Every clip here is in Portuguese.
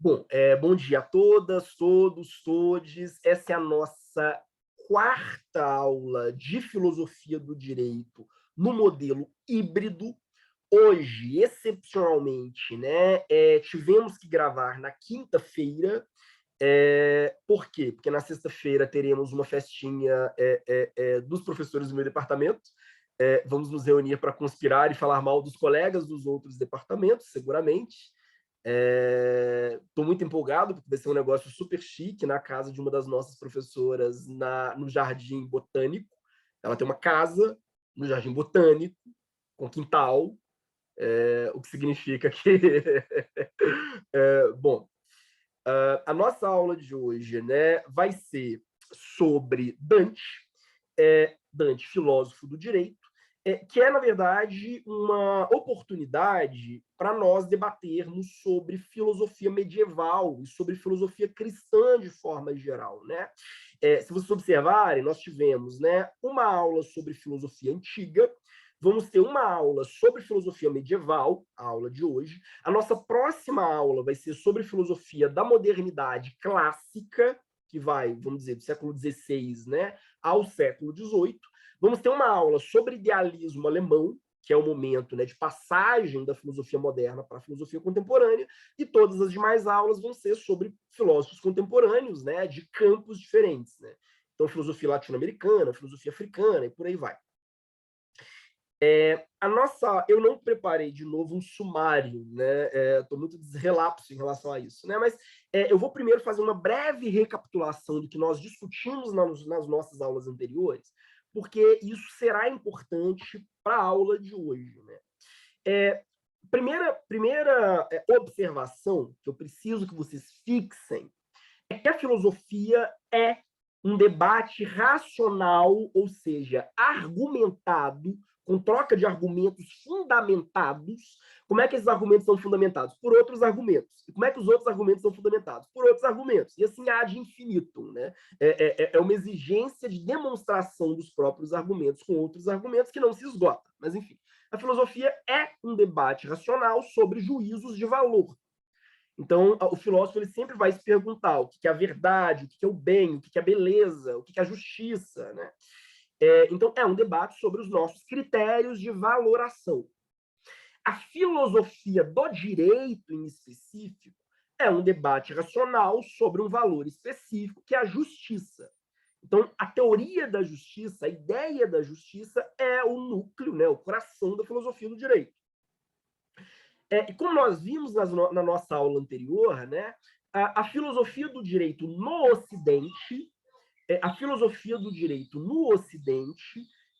Bom, bom dia a todas, todos, todes. Essa é a nossa quarta aula de filosofia do direito no modelo híbrido. Hoje, excepcionalmente, né, tivemos que gravar na quinta-feira. Por quê? Porque na sexta-feira teremos uma festinha dos professores do meu departamento. Vamos nos reunir para conspirar e falar mal dos colegas dos outros departamentos, seguramente. Estou muito empolgado, porque vai ser um negócio super chique na casa de uma das nossas professoras no Jardim Botânico. Ela tem uma casa no Jardim Botânico, com quintal, o que significa que... bom, a nossa aula de hoje, né, vai ser sobre Dante, filósofo do direito, que é, na verdade, uma oportunidade para nós debatermos sobre filosofia medieval e sobre filosofia cristã de forma geral, né? Se vocês observarem, nós tivemos, né, uma aula sobre filosofia antiga, vamos ter uma aula sobre filosofia medieval, a aula de hoje. A nossa próxima aula vai ser sobre filosofia da modernidade clássica, que vai, vamos dizer, do século XVI, né, ao século XVIII. Vamos ter uma aula sobre idealismo alemão, que é o momento, né, de passagem da filosofia moderna para a filosofia contemporânea, e todas as demais aulas vão ser sobre filósofos contemporâneos, né, de campos diferentes, né? Então, filosofia latino-americana, filosofia africana, e por aí vai. Eu não preparei de novo um sumário, né? Estou muito relapso em relação a isso, né? Mas eu vou primeiro fazer uma breve recapitulação do que nós discutimos nas nossas aulas anteriores, porque isso será importante para a aula de hoje, né? Primeira observação que eu preciso que vocês fixem é que a filosofia é um debate racional, ou seja, argumentado, com troca de argumentos fundamentados. Como é que esses argumentos são fundamentados? Por outros argumentos. E como é que os outros argumentos são fundamentados? Por outros argumentos. E assim há de infinitum, né? É uma exigência de demonstração dos próprios argumentos com outros argumentos que não se esgota. Mas, enfim, a filosofia é um debate racional sobre juízos de valor. Então, o filósofo ele sempre vai se perguntar o que é a verdade, o que é o bem, o que é a beleza, o que é a justiça, né? Então, é um debate sobre os nossos critérios de valoração. A filosofia do direito, em específico, é um debate racional sobre um valor específico, que é a justiça. Então, a teoria da justiça, a ideia da justiça, é o núcleo, né, o coração da filosofia do direito. E como nós vimos na nossa aula anterior, né, a filosofia do direito no Ocidente,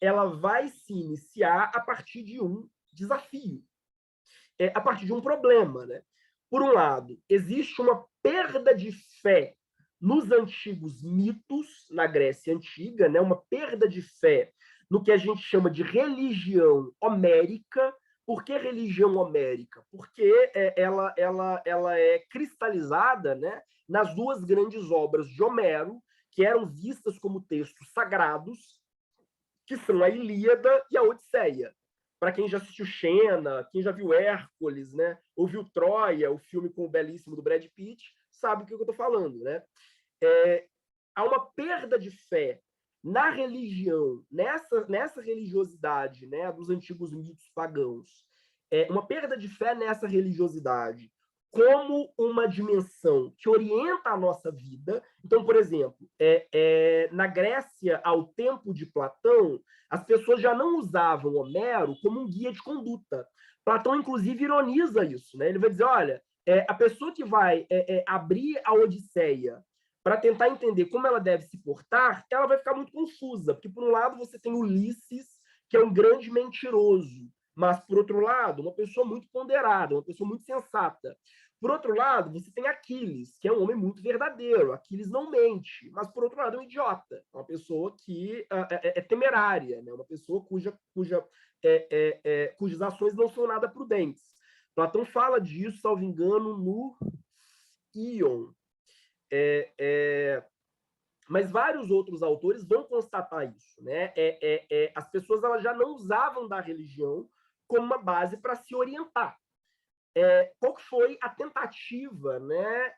ela vai se iniciar a partir de um desafio, a partir de um problema, né? Por um lado, existe uma perda de fé nos antigos mitos, na Grécia Antiga, né? Uma perda de fé no que a gente chama de religião homérica. Por que religião homérica? Porque ela é cristalizada, né, nas duas grandes obras de Homero, que eram vistas como textos sagrados, que são a Ilíada e a Odisseia. Para quem já assistiu Xena, quem já viu Hércules, né, ou viu Troia, o filme com o belíssimo do Brad Pitt, sabe o que eu estou falando, né? Há uma perda de fé na religião, nessa religiosidade, né, dos antigos mitos pagãos, uma perda de fé nessa religiosidade como uma dimensão que orienta a nossa vida. Então, por exemplo, na Grécia, ao tempo de Platão, as pessoas já não usavam Homero como um guia de conduta. Platão, inclusive, ironiza isso, né? Ele vai dizer, olha, a pessoa que vai abrir a Odisseia para tentar entender como ela deve se portar, ela vai ficar muito confusa, porque, por um lado, você tem Ulisses, que é um grande mentiroso, mas, por outro lado, uma pessoa muito ponderada, uma pessoa muito sensata. Por outro lado, você tem Aquiles, que é um homem muito verdadeiro. Aquiles não mente, mas, por outro lado, é um idiota. É uma pessoa que é temerária, né? Uma pessoa cujas ações não são nada prudentes. Platão fala disso, salvo engano, no Ion. Mas vários outros autores vão constatar isso, né? As pessoas elas já não usavam da religião como uma base para se orientar. qual que foi a tentativa, né?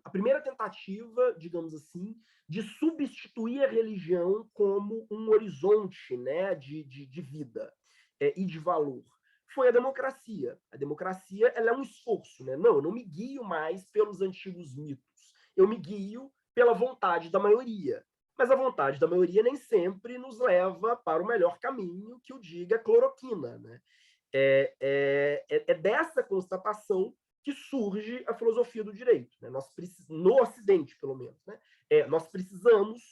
A primeira tentativa, digamos assim, de substituir a religião como um horizonte, né, de vida e de valor. Foi a democracia. A democracia, ela é um esforço, né? Não, eu não me guio mais pelos antigos mitos. Eu me guio pela vontade da maioria. Mas a vontade da maioria nem sempre nos leva para o melhor caminho que o diga cloroquina, né? Dessa constatação que surge a filosofia do direito, né? No Ocidente, pelo menos. Né? Nós precisamos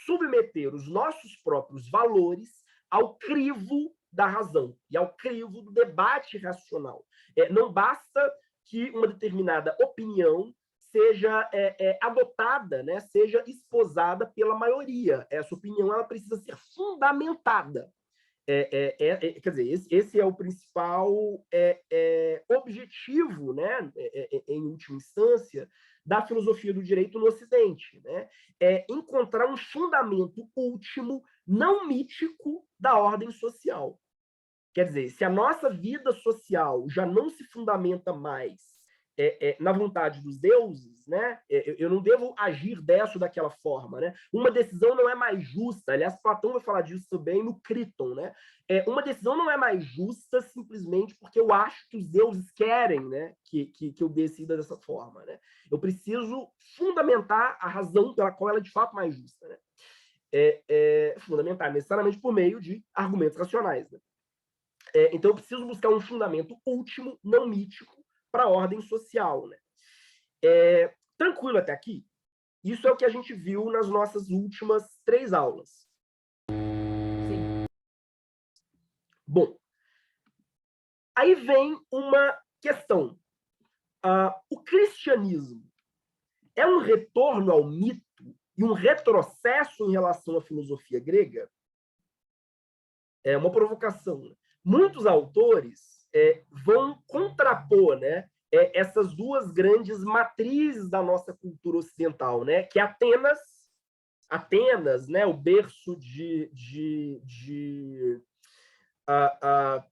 submeter os nossos próprios valores ao crivo da razão e ao crivo do debate racional. Não basta que uma determinada opinião seja adotada, né? Seja esposada pela maioria. Essa opinião ela precisa ser fundamentada. Quer dizer, esse é o principal objetivo, né, em última instância, da filosofia do direito no Ocidente. Né? Encontrar um fundamento último, não mítico, da ordem social. Quer dizer, se a nossa vida social já não se fundamenta mais na vontade dos deuses, né? Eu não devo agir dessa ou daquela forma, né? Uma decisão não é mais justa. Aliás, Platão vai falar disso também no Criton, né? Uma decisão não é mais justa simplesmente porque eu acho que os deuses querem, né? Que eu decida dessa forma, né? Eu preciso fundamentar a razão pela qual ela é de fato mais justa, né? Fundamentar necessariamente por meio de argumentos racionais, né? Então eu preciso buscar um fundamento último, não mítico, para a ordem social. Né? Tranquilo até aqui? Isso é o que a gente viu nas nossas últimas 3 aulas. Sim. Bom, aí vem uma questão. O cristianismo é um retorno ao mito e um retrocesso em relação à filosofia grega? É uma provocação. Né? Muitos autores vão contrapor, né, essas duas grandes matrizes da nossa cultura ocidental, né, que é Atenas, né, o berço de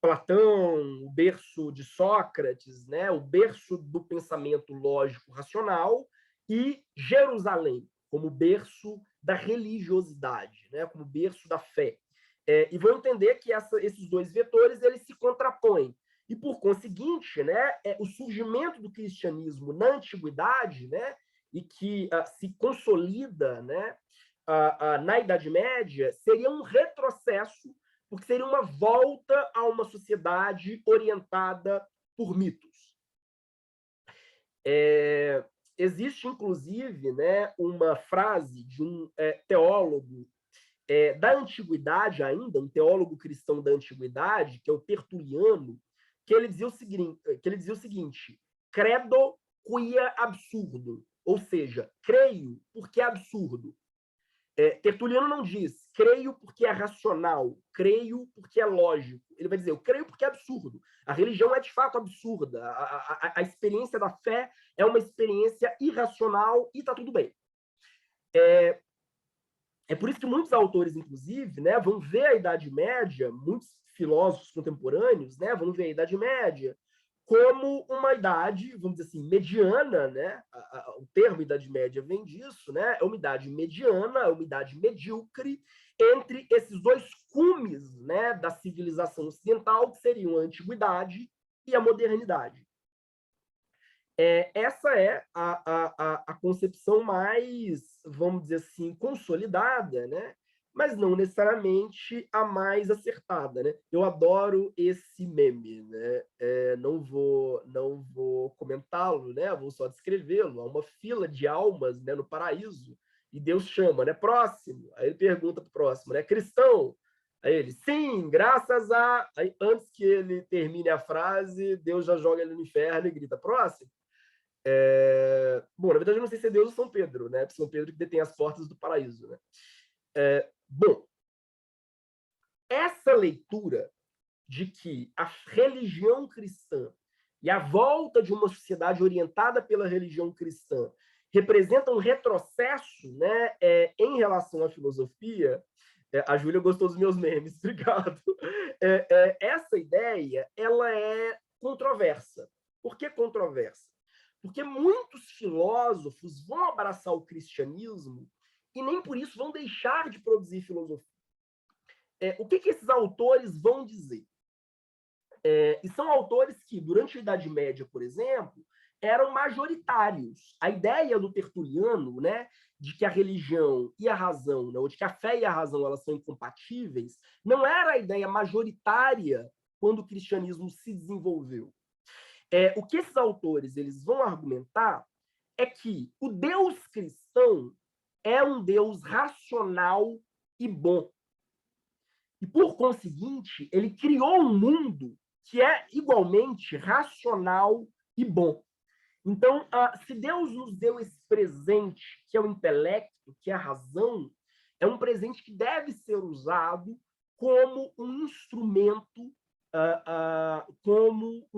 Platão, o berço de Sócrates, né, o berço do pensamento lógico racional, e Jerusalém como berço da religiosidade, né, como berço da fé. E vão entender que esses dois vetores eles se contrapõem. E, por conseguinte, né, o surgimento do cristianismo na antiguidade, né, e que se consolida, né, na Idade Média, seria um retrocesso, porque seria uma volta a uma sociedade orientada por mitos. Existe, inclusive, né, uma frase de um teólogo da antiguidade ainda, um teólogo cristão da antiguidade, que é o Tertuliano, que ele dizia o seguinte: credo quia absurdo, ou seja, creio porque é absurdo. Tertuliano não diz creio porque é racional, creio porque é lógico. Ele vai dizer eu creio porque é absurdo. A religião é de fato absurda. A experiência da fé é uma experiência irracional e está tudo bem. É por isso que muitos autores, inclusive, né, vão ver a Idade Média, muitos filósofos contemporâneos, né, vão ver a Idade Média como uma idade, vamos dizer assim, mediana, né? O termo Idade Média vem disso, né? É uma idade mediana, é uma idade medíocre entre esses dois cumes, né, da civilização ocidental, que seriam a antiguidade e a modernidade. Essa é a concepção mais, vamos dizer assim, consolidada, né? Mas não necessariamente a mais acertada. Né? Eu adoro esse meme, né? Não vou comentá-lo, né? Vou só descrevê-lo. Há uma fila de almas, né, no paraíso e Deus chama, né? Próximo. Aí ele pergunta para o próximo, né? Cristão? Aí ele, sim, graças a... Aí, antes que ele termine a frase, Deus já joga ele no inferno e grita, próximo. Bom, na verdade, eu não sei se é Deus ou São Pedro, né? São Pedro que detém as portas do paraíso, né? Bom, essa leitura de que a religião cristã e a volta de uma sociedade orientada pela religião cristã representa um retrocesso, né, em relação à filosofia, A Júlia gostou dos meus memes, obrigado. Essa ideia, ela é controversa. Por que controversa? Porque muitos filósofos vão abraçar o cristianismo e nem por isso vão deixar de produzir filosofia. O que esses autores vão dizer? E são autores que, durante a Idade Média, por exemplo, eram majoritários. A ideia do Tertuliano, né, de que a religião e a razão, né, ou de que a fé e a razão elas são incompatíveis, não era a ideia majoritária quando o cristianismo se desenvolveu. O que esses autores eles vão argumentar é que o Deus cristão é um Deus racional e bom. E, por conseguinte, ele criou um mundo que é igualmente racional e bom. Então, se Deus nos deu esse presente, que é o intelecto, que é a razão, é um presente que deve ser usado como um instrumento, como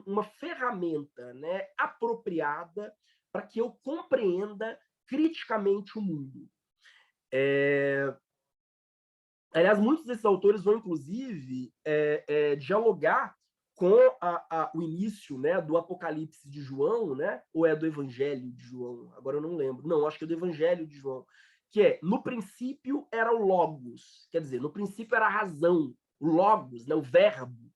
uma ferramenta, né, apropriada para que eu compreenda criticamente o mundo. Aliás, muitos desses autores vão, inclusive, dialogar com o início, né, do Apocalipse de João, né, ou é do Evangelho de João? Agora eu não lembro. Não, acho que é do Evangelho de João. Que é, no princípio era o Logos. Quer dizer, no princípio era a razão. O Logos, né, o verbo.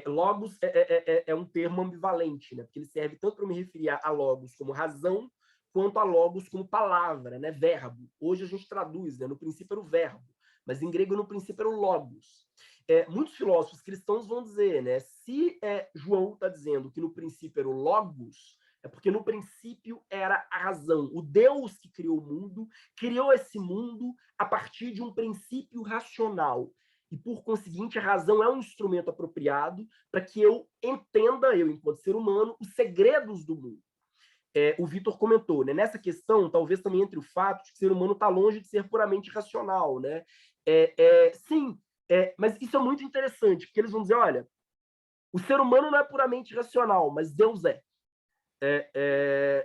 Logos é um termo ambivalente, né, porque ele serve tanto para me referir a Logos como razão, quanto a Logos como palavra, né, verbo. Hoje a gente traduz, né, no princípio era o verbo. Mas em grego, no princípio, era o logos. Muitos filósofos cristãos vão dizer, né, se João está dizendo que no princípio era o logos, é porque no princípio era a razão. O Deus que criou o mundo, criou esse mundo a partir de um princípio racional. E, por conseguinte, a razão é um instrumento apropriado para que eu entenda, eu, enquanto ser humano, os segredos do mundo. O Vitor comentou, né? Nessa questão, talvez também entre o fato de que o ser humano está longe de ser puramente racional, né? Sim, mas isso é muito interessante, porque eles vão dizer, olha, o ser humano não é puramente racional, mas Deus é.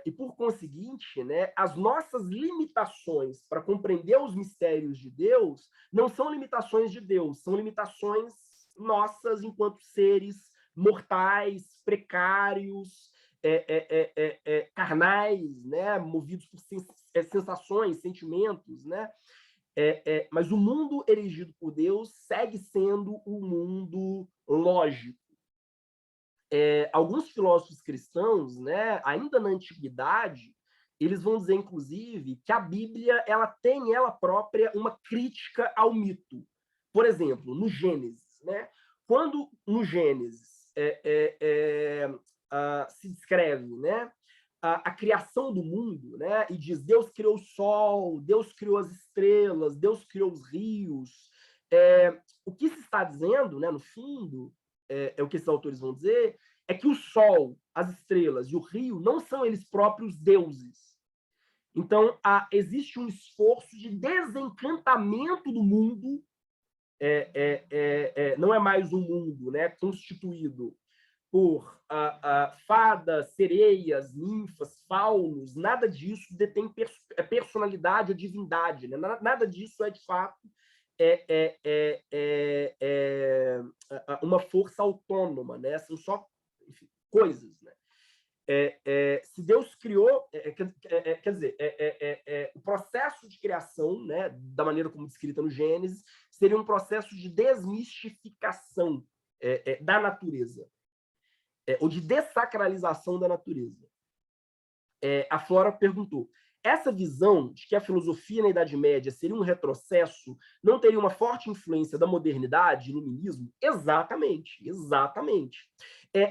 E, por conseguinte, né, as nossas limitações para compreender os mistérios de Deus não são limitações de Deus, são limitações nossas enquanto seres mortais, precários, carnais, né, movidos por sensações, sentimentos, né? Mas o mundo erigido por Deus segue sendo um mundo lógico. Alguns filósofos cristãos, né, ainda na antiguidade, eles vão dizer, inclusive, que a Bíblia ela tem ela própria uma crítica ao mito. Por exemplo, no Gênesis, né? Quando no Gênesis se descreve, né, a criação do mundo, né, e diz Deus criou o sol, Deus criou as estrelas, Deus criou os rios. O que se está dizendo, né, no fundo, o que esses autores vão dizer, é que o sol, as estrelas e o rio não são eles próprios deuses. Então, existe um esforço de desencantamento do mundo, não é mais um mundo, né, constituído por fadas, sereias, ninfas, faunos, nada disso detém personalidade ou divindade, né? Nada disso é, de fato, uma força autônoma, né? São só, enfim, coisas, né? Se Deus criou, quer dizer, o processo de criação, né, da maneira como descrita no Gênesis, seria um processo de desmistificação da natureza, ou de dessacralização da natureza. A Flora perguntou, essa visão de que a filosofia na Idade Média seria um retrocesso não teria uma forte influência da modernidade, iluminismo? Exatamente, exatamente.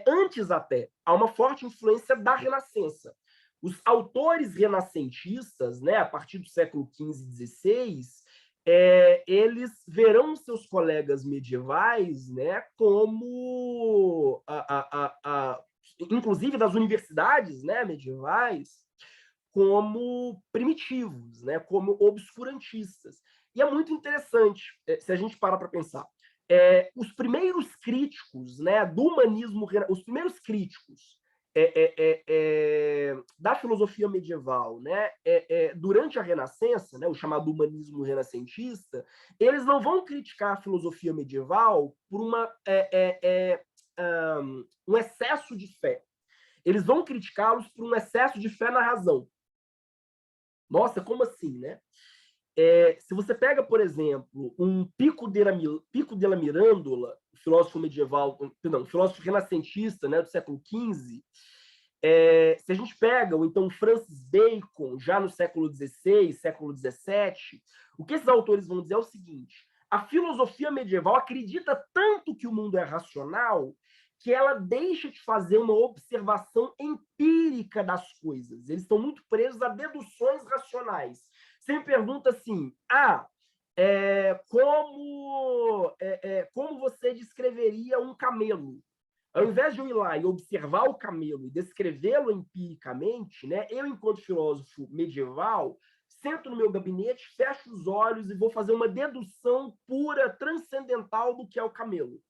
Antes até, há uma forte influência da Renascença. Os autores renascentistas, né, a partir do século XV e XVI, eles verão seus colegas medievais, né, como, inclusive das universidades, né, medievais, como primitivos, né, como obscurantistas. E é muito interessante, se a gente para pensar. Os primeiros críticos, né, do humanismo, os primeiros críticos da filosofia medieval, né, durante a Renascença, né, o chamado humanismo renascentista, eles não vão criticar a filosofia medieval por um excesso de fé. Eles vão criticá-los por um excesso de fé na razão. Nossa, como assim, né? Se você pega, por exemplo, um Pico della Mirandola, filósofo medieval, perdão, filósofo renascentista, né, do século XV, se a gente pega, ou então Francis Bacon, já no século XVI, século XVII, o que esses autores vão dizer é o seguinte: a filosofia medieval acredita tanto que o mundo é racional que ela deixa de fazer uma observação empírica das coisas. Eles estão muito presos a deduções racionais. Você me pergunta assim, como você descreveria um camelo? Ao invés de eu ir lá e observar o camelo e descrevê-lo empiricamente, né, eu, enquanto filósofo medieval, sento no meu gabinete, fecho os olhos e vou fazer uma dedução pura, transcendental do que é o camelo.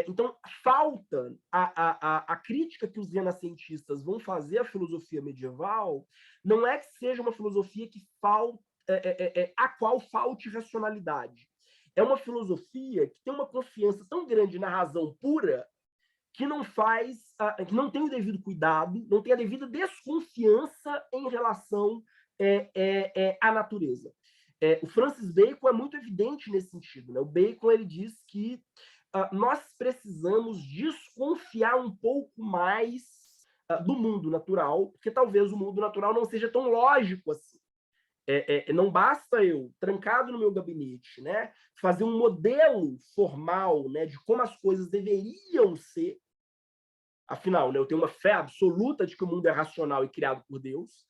Então, falta a crítica que os renascentistas vão fazer à filosofia medieval, não é que seja uma filosofia que a qual falte racionalidade. É uma filosofia que tem uma confiança tão grande na razão pura que que não tem o devido cuidado, não tem a devida desconfiança em relação à natureza. O Francis Bacon é muito evidente nesse sentido, né? O Bacon ele diz que nós precisamos desconfiar um pouco mais do mundo natural, porque talvez o mundo natural não seja tão lógico assim. Não basta eu, trancado no meu gabinete, né, fazer um modelo formal, né, de como as coisas deveriam ser. Afinal, né, eu tenho uma fé absoluta de que o mundo é racional e criado por Deus,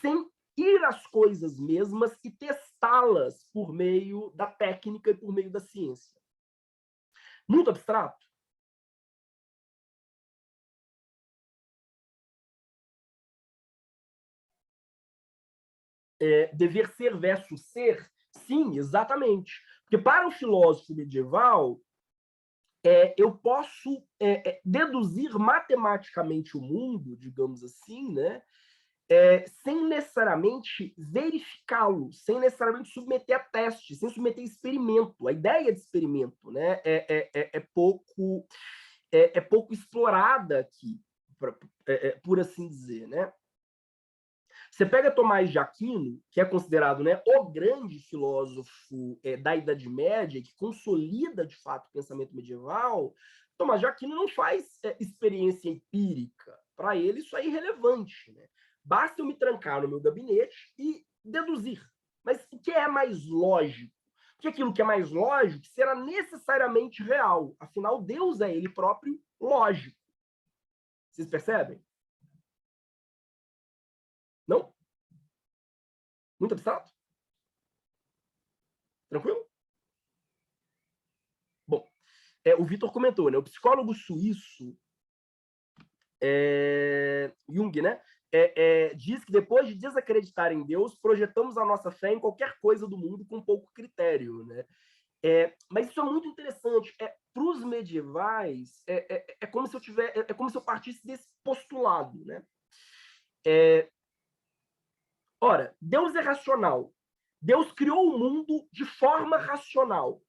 sem ir às coisas mesmas e testá-las por meio da técnica e por meio da ciência. Muito abstrato? Dever ser versus ser? Sim, exatamente. Porque para o filósofo medieval, eu posso deduzir matematicamente o mundo, digamos assim, né, sem necessariamente verificá-lo, sem necessariamente submeter a teste, sem submeter a experimento. A ideia de experimento, né, pouco explorada aqui, por assim dizer, né? Você pega Tomás de Aquino, que é considerado, né, o grande filósofo da Idade Média, que consolida de fato o pensamento medieval. Tomás de Aquino não faz experiência empírica. Para ele, isso é irrelevante, né? Basta eu me trancar no meu gabinete e deduzir. Mas o que é mais lógico? Porque aquilo que é mais lógico será necessariamente real. Afinal, Deus é ele próprio lógico. Vocês percebem? Não? Muito abstrato? Tranquilo? Bom, o Vitor comentou, né? O psicólogo suíço Jung, né? Diz que depois de desacreditar em Deus, projetamos a nossa fé em qualquer coisa do mundo com pouco critério, né? Mas isso é muito interessante. Para os medievais, como se eu partisse desse postulado, né? Ora, Deus é racional. Deus criou o mundo de forma racional.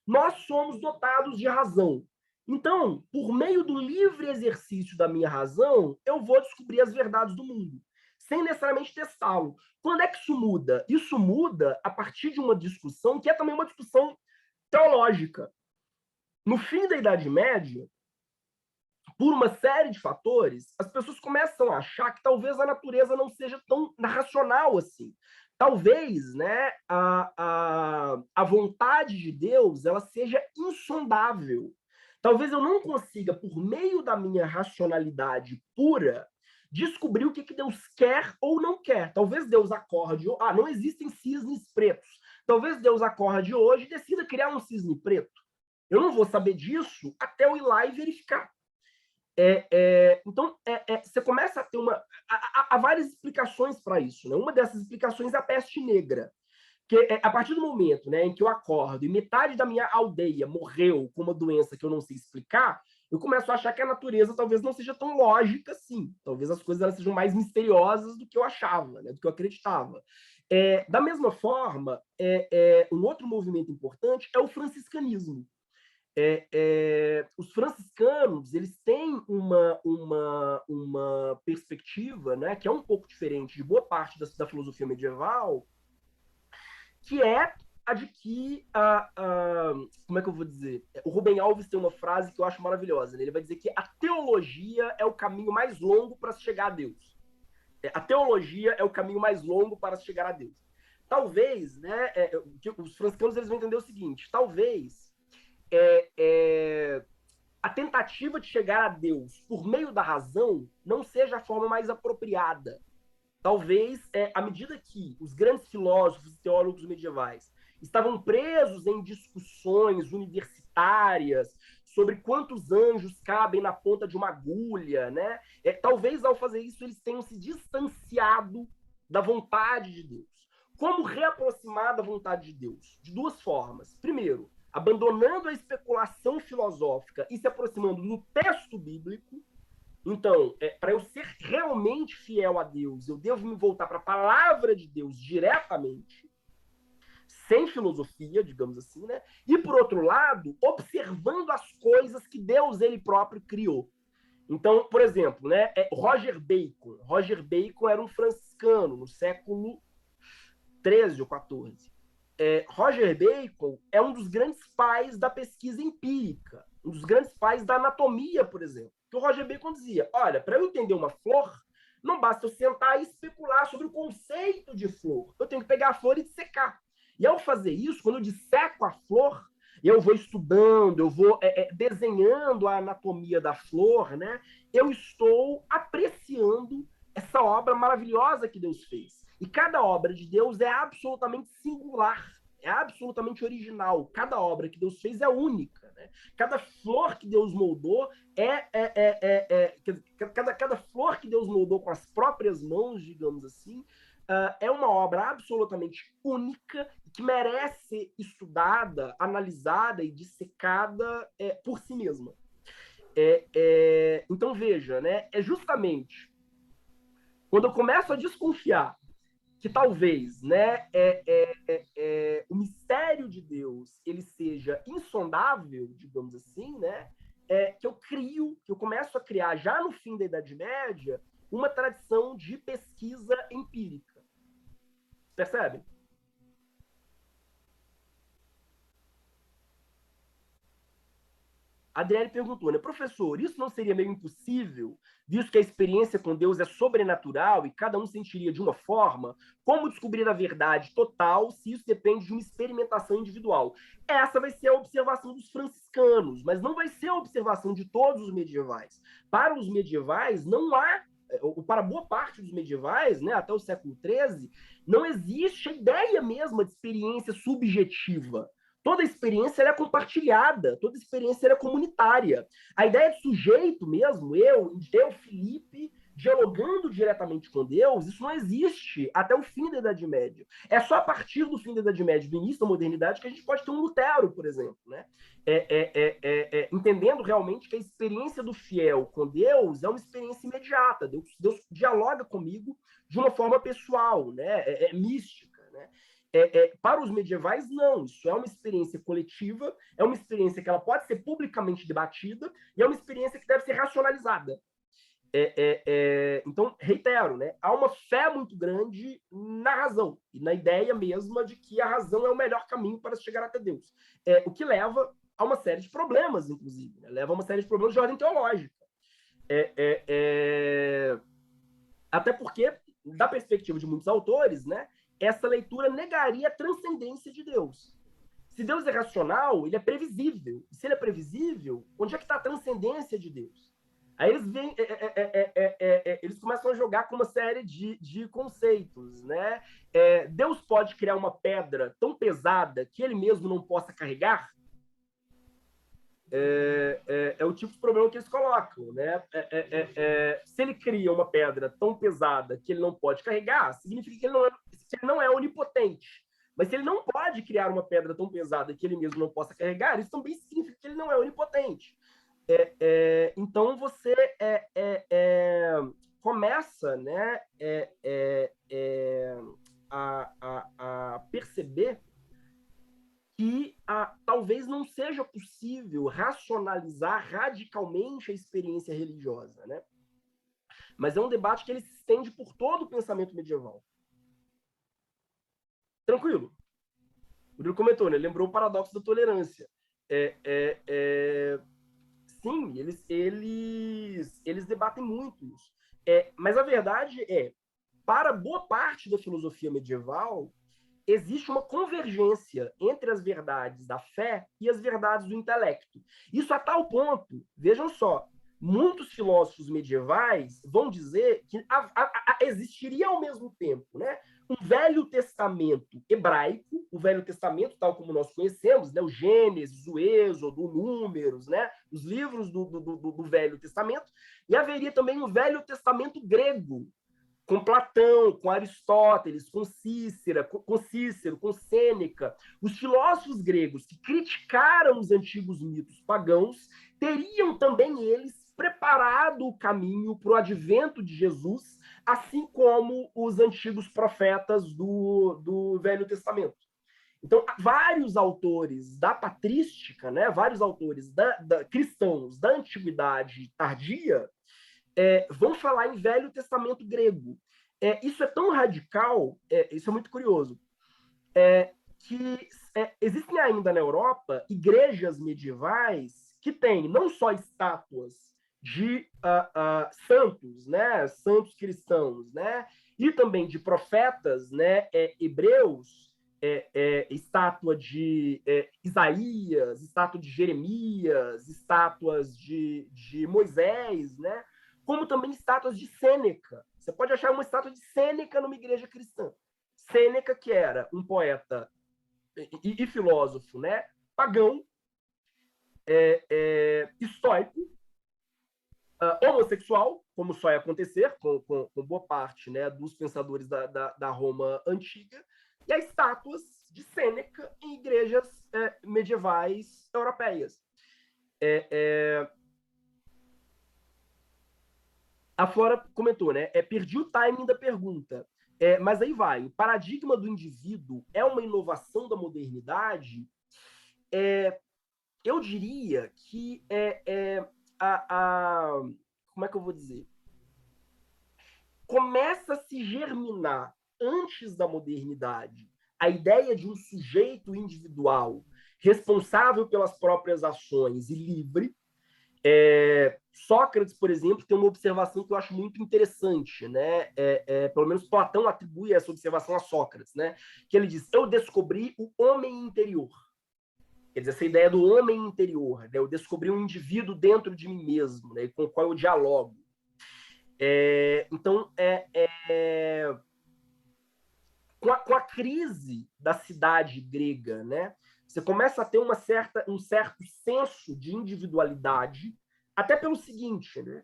Nós somos dotados de razão. Então, por meio do livre exercício da minha razão, eu vou descobrir as verdades do mundo, sem necessariamente testá-lo. Quando é que isso muda? Isso muda a partir de uma discussão que é também uma discussão teológica. No fim da Idade Média, por uma série de fatores, as pessoas começam a achar que talvez a natureza não seja tão racional assim. Talvez, né, a vontade de Deus ela seja insondável. Talvez eu não consiga, por meio da minha racionalidade pura, descobrir o que Deus quer ou não quer. Talvez Deus acorde... não existem cisnes pretos. Talvez Deus acorde hoje e decida criar um cisne preto. Eu não vou saber disso até eu ir lá e verificar. Então, você começa a ter há várias explicações para isso. Né? Uma dessas explicações é a peste negra. Que a partir do momento, né, em que eu acordo e metade da minha aldeia morreu com uma doença que eu não sei explicar, eu começo a achar que a natureza talvez não seja tão lógica assim. Talvez as coisas elas sejam mais misteriosas do que eu achava, né? Do que eu acreditava. Da mesma forma, um outro movimento importante é o franciscanismo. Os franciscanos eles têm uma perspectiva, né, que é um pouco diferente de boa parte da filosofia medieval, que é a de que, como é que eu vou dizer? O Rubem Alves tem uma frase que eu acho maravilhosa, né? Ele vai dizer que a teologia é o caminho mais longo para se chegar a Deus. A teologia é o caminho mais longo para se chegar a Deus. Talvez, né, os franciscanos eles vão entender o seguinte, talvez a tentativa de chegar a Deus por meio da razão não seja a forma mais apropriada. Talvez, à medida que os grandes filósofos e teólogos medievais estavam presos em discussões universitárias sobre quantos anjos cabem na ponta de uma agulha, né? Talvez, ao fazer isso, eles tenham se distanciado da vontade de Deus. Como reaproximar da vontade de Deus? De duas formas. Primeiro, abandonando a especulação filosófica e se aproximando do texto bíblico. Então, para eu ser realmente fiel a Deus, eu devo me voltar para a palavra de Deus diretamente, sem filosofia, digamos assim, né? E, por outro lado, observando as coisas que Deus ele próprio criou. Então, por exemplo, né, Roger Bacon. Roger Bacon era um franciscano no século 13 ou 14. Roger Bacon é um dos grandes pais da pesquisa empírica, um dos grandes pais da anatomia, por exemplo. Que o Roger Bacon dizia, olha, para eu entender uma flor, não basta eu sentar e especular sobre o conceito de flor. Eu tenho que pegar a flor e dissecar. E ao fazer isso, quando eu disseco a flor, eu vou estudando, eu vou desenhando a anatomia da flor, né? Eu estou apreciando essa obra maravilhosa que Deus fez. E cada obra de Deus é absolutamente singular, é absolutamente original. Cada obra que Deus fez é única. Né? Cada flor que Deus moldou cada flor que Deus moldou com as próprias mãos, digamos assim, é uma obra absolutamente única que merece ser estudada, analisada e dissecada por si mesma. Então, veja, né? É justamente quando eu começo a desconfiar que talvez, né, o mistério de Deus ele seja insondável, digamos assim, né, que eu começo a criar já no fim da Idade Média uma tradição de pesquisa empírica. Percebe? A Adriele perguntou, né, professor, isso não seria meio impossível, visto que a experiência com Deus é sobrenatural e cada um sentiria de uma forma? Como descobrir a verdade total se isso depende de uma experimentação individual? Essa vai ser a observação dos franciscanos, mas não vai ser a observação de todos os medievais. Para os medievais, não há, ou para boa parte dos medievais, né, até o século XIII, não existe a ideia mesma de experiência subjetiva. Toda experiência é compartilhada, toda experiência é comunitária. A ideia de sujeito mesmo, eu, Felipe, dialogando diretamente com Deus, isso não existe até o fim da Idade Média. É só a partir do fim da Idade Média, do início da modernidade, que a gente pode ter um Lutero, por exemplo, né? Entendendo realmente que a experiência do fiel com Deus é uma experiência imediata. Deus dialoga comigo de uma forma pessoal, né? Mística, né? Para os medievais, não. Isso é uma experiência coletiva, é uma experiência que ela pode ser publicamente debatida e é uma experiência que deve ser racionalizada. Então, reitero, né? Há uma fé muito grande na razão e na ideia mesma de que a razão é o melhor caminho para chegar até Deus. O que leva a uma série de problemas, inclusive. Né? Leva a uma série de problemas de ordem teológica. Até porque, da perspectiva de muitos autores, né? Essa leitura negaria a transcendência de Deus. Se Deus é racional, ele é previsível. E se ele é previsível, onde é que está a transcendência de Deus? Aí eles começam a jogar com uma série de conceitos. Né? Deus pode criar uma pedra tão pesada que ele mesmo não possa carregar? É o tipo de problema que eles colocam. Né? Se ele cria uma pedra tão pesada que ele não pode carregar, significa que ele não é onipotente. Mas se ele não pode criar uma pedra tão pesada que ele mesmo não possa carregar, isso também significa que ele não é onipotente. Então, você começa, né, a perceber que talvez não seja possível racionalizar radicalmente a experiência religiosa, né? Mas é um debate que ele se estende por todo o pensamento medieval. Tranquilo. O Rodrigo comentou, né? Lembrou o paradoxo da tolerância. Sim, eles debatem muito isso. Mas a verdade para boa parte da filosofia medieval, existe uma convergência entre as verdades da fé e as verdades do intelecto. Isso a tal ponto, vejam só, muitos filósofos medievais vão dizer que existiria ao mesmo tempo, né, um Velho Testamento hebraico, o Velho Testamento tal como nós conhecemos, né, o Gênesis, o Êxodo, o Números, né, os livros do Velho Testamento, e haveria também um Velho Testamento grego, com Platão, com Aristóteles, com Cícero, com Sêneca. Os filósofos gregos que criticaram os antigos mitos pagãos teriam também eles preparado o caminho para o advento de Jesus, assim como os antigos profetas do Velho Testamento. Então, vários autores da patrística, né, vários autores cristãos da antiguidade tardia, vão falar em Velho Testamento grego. Isso é tão radical, isso é muito curioso, que existem ainda na Europa igrejas medievais que têm não só estátuas de santos, né, santos cristãos, né, e também de profetas, né, hebreus, estátua de Isaías, estátua de Jeremias, estátuas de Moisés, né, como também estátuas de Sêneca. Você pode achar uma estátua de Sêneca numa igreja cristã. Sêneca, que era um poeta e filósofo, né, pagão, estoico, homossexual, como só ia acontecer com boa parte, né, dos pensadores da Roma antiga, e as estátuas de Sêneca em igrejas medievais europeias. A Flora comentou, né? Perdi o timing da pergunta. Mas aí vai. O paradigma do indivíduo é uma inovação da modernidade? Eu diria que como é que eu vou dizer? Começa a se germinar antes da modernidade a ideia de um sujeito individual responsável pelas próprias ações e livre. Sócrates, por exemplo, tem uma observação que eu acho muito interessante, né? Pelo menos Platão atribui essa observação a Sócrates, né? Que ele diz: eu descobri o homem interior. Quer dizer, essa ideia do homem interior, né? Eu descobri um indivíduo dentro de mim mesmo, né? Com o qual eu dialogo. Então, com a crise da cidade grega, né? Você começa a ter um certo senso de individualidade, até pelo seguinte, né?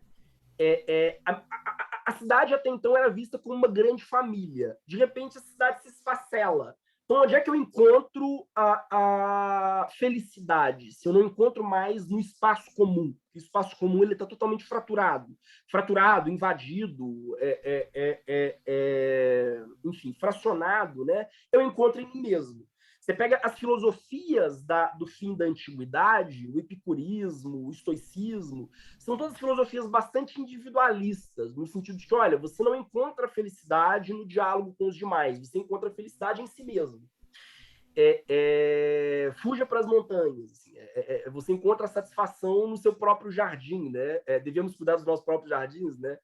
A cidade até então era vista como uma grande família. De repente, a cidade se esfacela. Então, onde é que eu encontro a felicidade? Se eu não encontro mais no espaço comum. O espaço comum está totalmente fraturado, invadido, enfim, fracionado, né? Eu encontro em mim mesmo. Você pega as filosofias do fim da antiguidade, o epicurismo, o estoicismo, são todas filosofias bastante individualistas, no sentido de que, olha, você não encontra felicidade no diálogo com os demais, você encontra felicidade em si mesmo. Fuja para as montanhas. Assim, você encontra a satisfação no seu próprio jardim, né? Devemos cuidar dos nossos próprios jardins, né?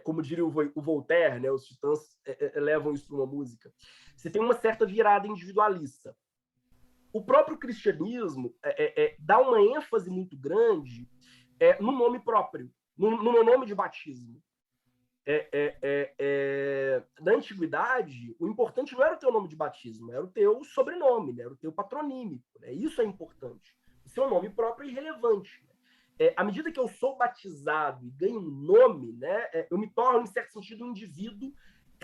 Como diria o Voltaire, né? Os titãs levam isso para uma música. Você tem uma certa virada individualista. O próprio cristianismo dá uma ênfase muito grande no nome próprio, no meu nome de batismo. Na antiguidade, o importante não era o teu nome de batismo, era o teu sobrenome, né? Era o teu patronímico. Né? Isso é importante. O seu nome próprio é irrelevante. Né? À medida que eu sou batizado e ganho um nome, né, eu me torno, em certo sentido, um indivíduo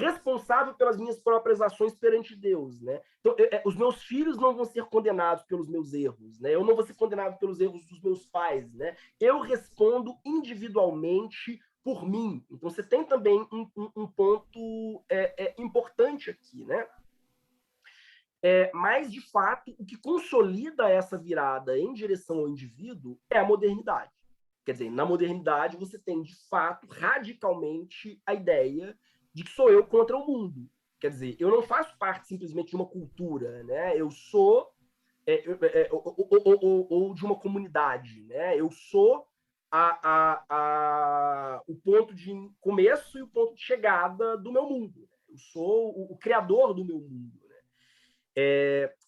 responsável pelas minhas próprias ações perante Deus, né? Então, os meus filhos não vão ser condenados pelos meus erros, né? Eu não vou ser condenado pelos erros dos meus pais, né? Eu respondo individualmente por mim. Então, você tem também um ponto importante aqui, né? Mas, de fato, o que consolida essa virada em direção ao indivíduo é a modernidade. Quer dizer, na modernidade, você tem, de fato, radicalmente a ideia de que sou eu contra o mundo. Quer dizer, eu não faço parte simplesmente de uma cultura, né? Eu sou ou de uma comunidade, né? Eu sou o ponto de começo e o ponto de chegada do meu mundo. Eu sou o criador do meu mundo.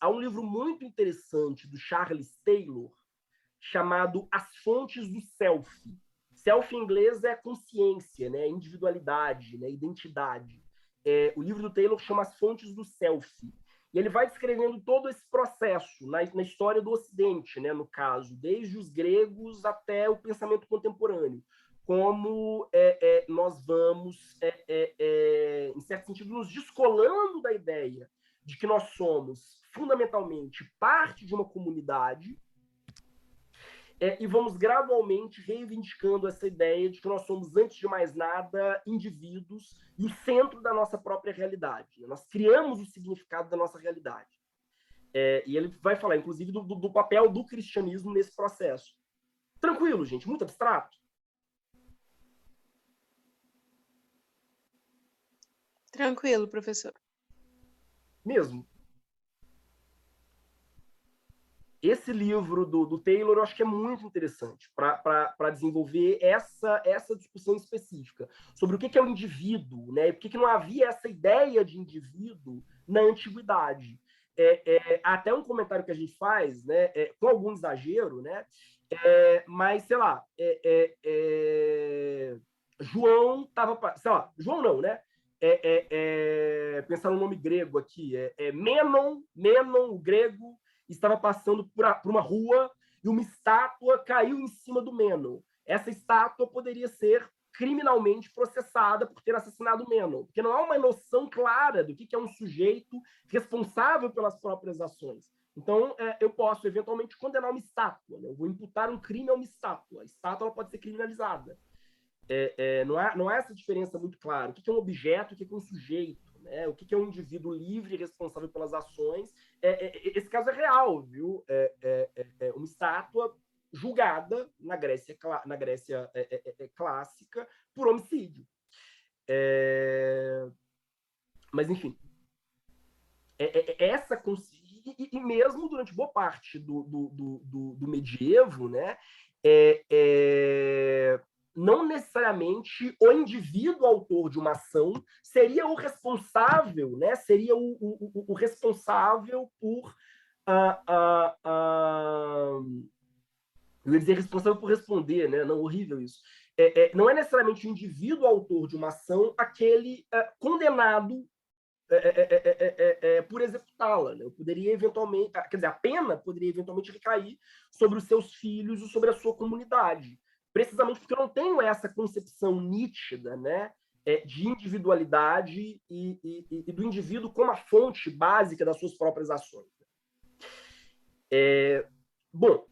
Há um livro muito interessante do Charles Taylor chamado As Fontes do Self. Self em inglês é consciência, né? Individualidade, né? Identidade. O livro do Taylor chama As Fontes do Self. E ele vai descrevendo todo esse processo na história do Ocidente, né? No caso, desde os gregos até o pensamento contemporâneo. Como nós vamos, em certo sentido, nos descolando da ideia de que nós somos, fundamentalmente, parte de uma comunidade, e vamos gradualmente reivindicando essa ideia de que nós somos, antes de mais nada, indivíduos e o centro da nossa própria realidade. Nós criamos o significado da nossa realidade. E ele vai falar, inclusive, do papel do cristianismo nesse processo. Tranquilo, gente? Muito abstrato? Tranquilo, professor. Mesmo. Esse livro do Taylor eu acho que é muito interessante para desenvolver essa discussão específica sobre o que é o indivíduo, né? Por que não havia essa ideia de indivíduo na antiguidade. Há até um comentário que a gente faz, né, com algum exagero, né? Mas, sei lá, João estava... Sei lá, João não, né? Pensar no nome grego aqui, Menon, o grego, estava passando por uma rua e uma estátua caiu em cima do Menon. Essa estátua poderia ser criminalmente processada por ter assassinado Menon, porque não há uma noção clara do que é um sujeito responsável pelas próprias ações. Então, eu posso, eventualmente, condenar uma estátua, né? Eu vou imputar um crime a uma estátua. A estátua ela pode ser criminalizada. Não há essa diferença muito clara. O que é um objeto, o que é um sujeito, né? O que é um indivíduo livre e responsável pelas ações. Esse caso é real, viu? Uma estátua julgada na Grécia clássica por homicídio. Mas, enfim, essa consciência, e mesmo durante boa parte do medievo, né? Não necessariamente o indivíduo autor de uma ação seria o responsável, né? Seria o responsável por eu ia dizer responsável por responder, né? Não, horrível isso. Não é necessariamente o indivíduo autor de uma ação aquele condenado por executá-la. Né? Eu poderia eventualmente, quer dizer, a pena poderia eventualmente recair sobre os seus filhos ou sobre a sua comunidade, precisamente porque eu não tenho essa concepção nítida, né, de individualidade e do indivíduo como a fonte básica das suas próprias ações. Bom,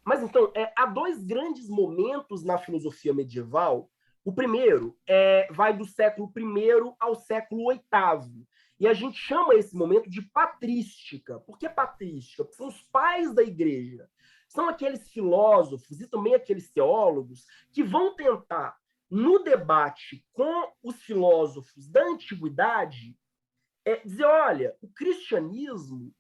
mas então, há dois grandes momentos na filosofia medieval. O primeiro vai do século I ao século VIII. E a gente chama esse momento de patrística. Por que patrística? Porque são os pais da igreja. São aqueles filósofos e também aqueles teólogos que vão tentar, no debate com os filósofos da antiguidade, dizer, olha, o cristianismo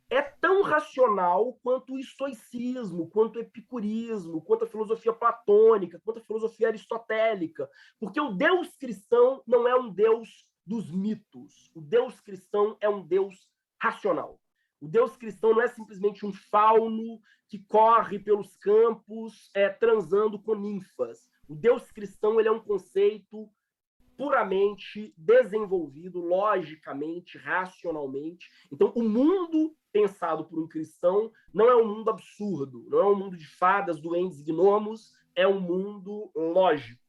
é tão racional quanto o estoicismo, quanto o epicurismo, quanto a filosofia platônica, quanto a filosofia aristotélica, porque o Deus cristão não é um Deus dos mitos. O Deus cristão é um Deus racional. O Deus cristão não é simplesmente um fauno que corre pelos campos transando com ninfas. O Deus cristão ele é um conceito puramente desenvolvido, logicamente, racionalmente. Então, o mundo pensado por um cristão não é um mundo absurdo, não é um mundo de fadas, duendes e gnomos, é um mundo lógico.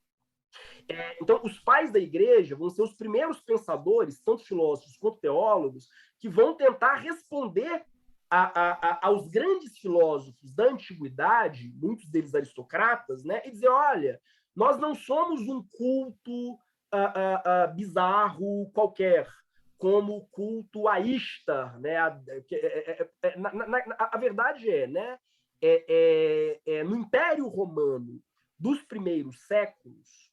Então, os pais da igreja vão ser os primeiros pensadores, tanto filósofos quanto teólogos, que vão tentar responder aos grandes filósofos da antiguidade, muitos deles aristocratas, né, e dizer, olha, nós não somos um culto bizarro qualquer, como o culto a Ishtar, né? A verdade é, né? No Império Romano dos primeiros séculos,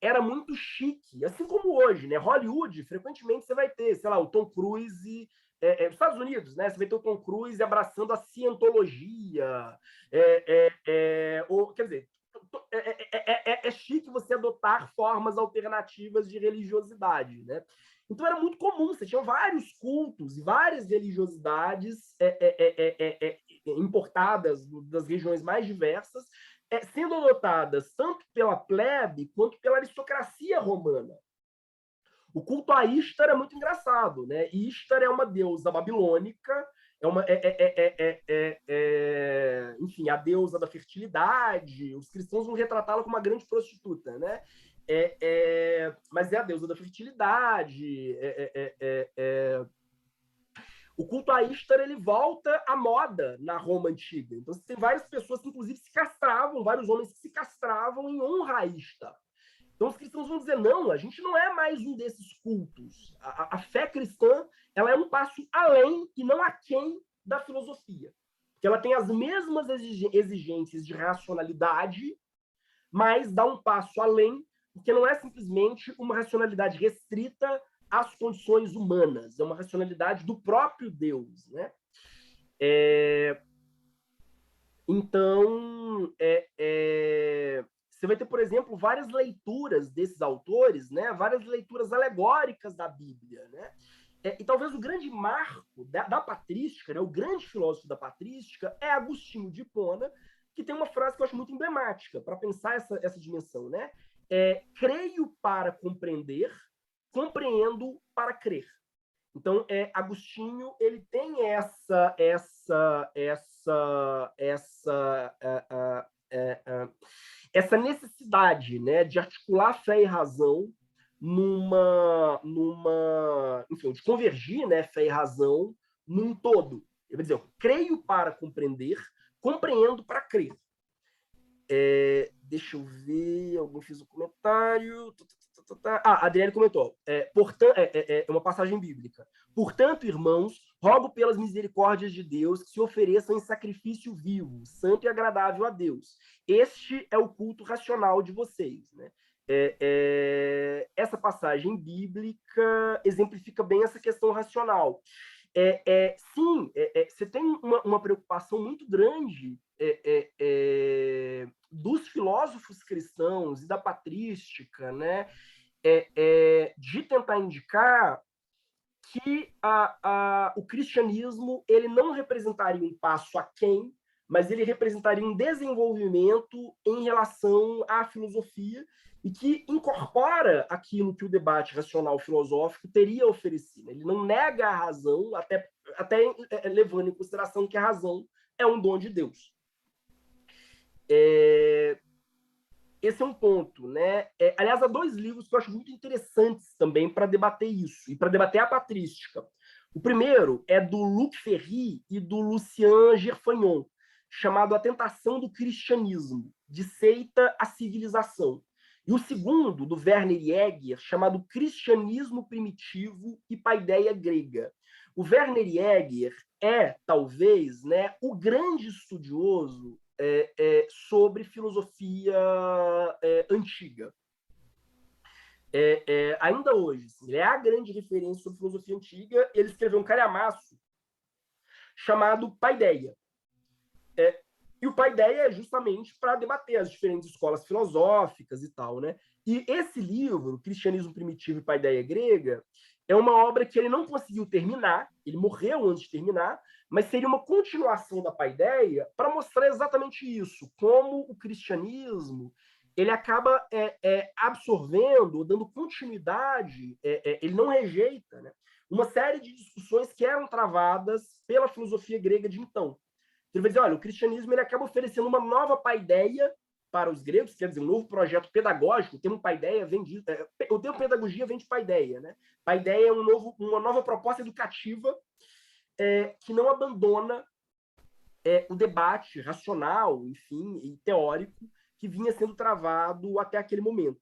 era muito chique, assim como hoje, né? Hollywood, frequentemente você vai ter, sei lá, o Tom Cruise, nos Estados Unidos, né? Você vai ter o Tom Cruise abraçando a cientologia, quer dizer, é chique você adotar formas alternativas de religiosidade, né? Então era muito comum, você tinha vários cultos e várias religiosidades importadas das regiões mais diversas, sendo adotadas tanto pela plebe quanto pela aristocracia romana. O culto a Ishtar é muito engraçado, né? Ishtar é uma deusa babilônica, enfim, a deusa da fertilidade. Os cristãos vão retratá-la como uma grande prostituta, né? Mas é a deusa da fertilidade. O culto a Ishtar ele volta à moda na Roma antiga. Então, você tem várias pessoas que, inclusive, se castravam, vários homens que se castravam em honra a Ishtar. Então, os cristãos vão dizer, não, a gente não é mais um desses cultos. A fé cristã ela é um passo além e não aquém da filosofia. Porque ela tem as mesmas exigências de racionalidade, mas dá um passo além, porque não é simplesmente uma racionalidade restrita às condições humanas, é uma racionalidade do próprio Deus, né? Então, você vai ter, por exemplo, várias leituras desses autores, né? Várias leituras alegóricas da Bíblia, né? E talvez o grande marco da patrística, né? O grande filósofo da patrística é Agostinho de Hipona, que tem uma frase que eu acho muito emblemática para pensar essa dimensão, né? Creio para compreender, compreendo para crer. Então, Agostinho ele tem essa necessidade, né, de articular fé e razão enfim, de convergir, né, fé e razão num todo. Ele vai dizer, eu creio para compreender, compreendo para crer. Deixa eu ver, alguém fez um comentário. A Adriane comentou. Portanto, uma passagem bíblica. Portanto, irmãos, rogo pelas misericórdias de Deus que se ofereçam em sacrifício vivo, santo e agradável a Deus. Este é o culto racional de vocês, né? Essa passagem bíblica exemplifica bem essa questão racional. Sim, você tem uma preocupação muito grande dos filósofos cristãos e da patrística, né, de tentar indicar que o cristianismo ele não representaria um passo aquém, mas ele representaria um desenvolvimento em relação à filosofia e que incorpora aquilo que o debate racional filosófico teria oferecido. Ele não nega a razão, até levando em consideração que a razão é um dom de Deus. Esse é um ponto, né? Aliás, há dois livros que eu acho muito interessantes também para debater isso, e para debater a patrística. O primeiro é do Luc Ferry e do Lucien Gerfagnon, chamado A Tentação do Cristianismo, de Seita à Civilização. E o segundo, do Werner Jäger, chamado Cristianismo Primitivo e Paideia Grega. O Werner Jäger talvez, né, o grande estudioso sobre filosofia antiga. Ainda hoje, assim, ele é a grande referência sobre filosofia antiga. Ele escreveu um calhamaço chamado Paideia. E o Paideia é justamente para debater as diferentes escolas filosóficas e tal, né? E esse livro, Cristianismo Primitivo e Paideia Grega, é uma obra que ele não conseguiu terminar, ele morreu antes de terminar, mas seria uma continuação da Paideia para mostrar exatamente isso, como o cristianismo ele acaba absorvendo, dando continuidade, ele não rejeita, né, uma série de discussões que eram travadas pela filosofia grega de então. Ele vai dizer, olha, o cristianismo ele acaba oferecendo uma nova paideia para os gregos, quer dizer, um novo projeto pedagógico. O termo paideia vem de... o termo pedagogia vem de paideia, né? Paideia é uma nova proposta educativa que não abandona o debate racional, enfim, e teórico que vinha sendo travado até aquele momento.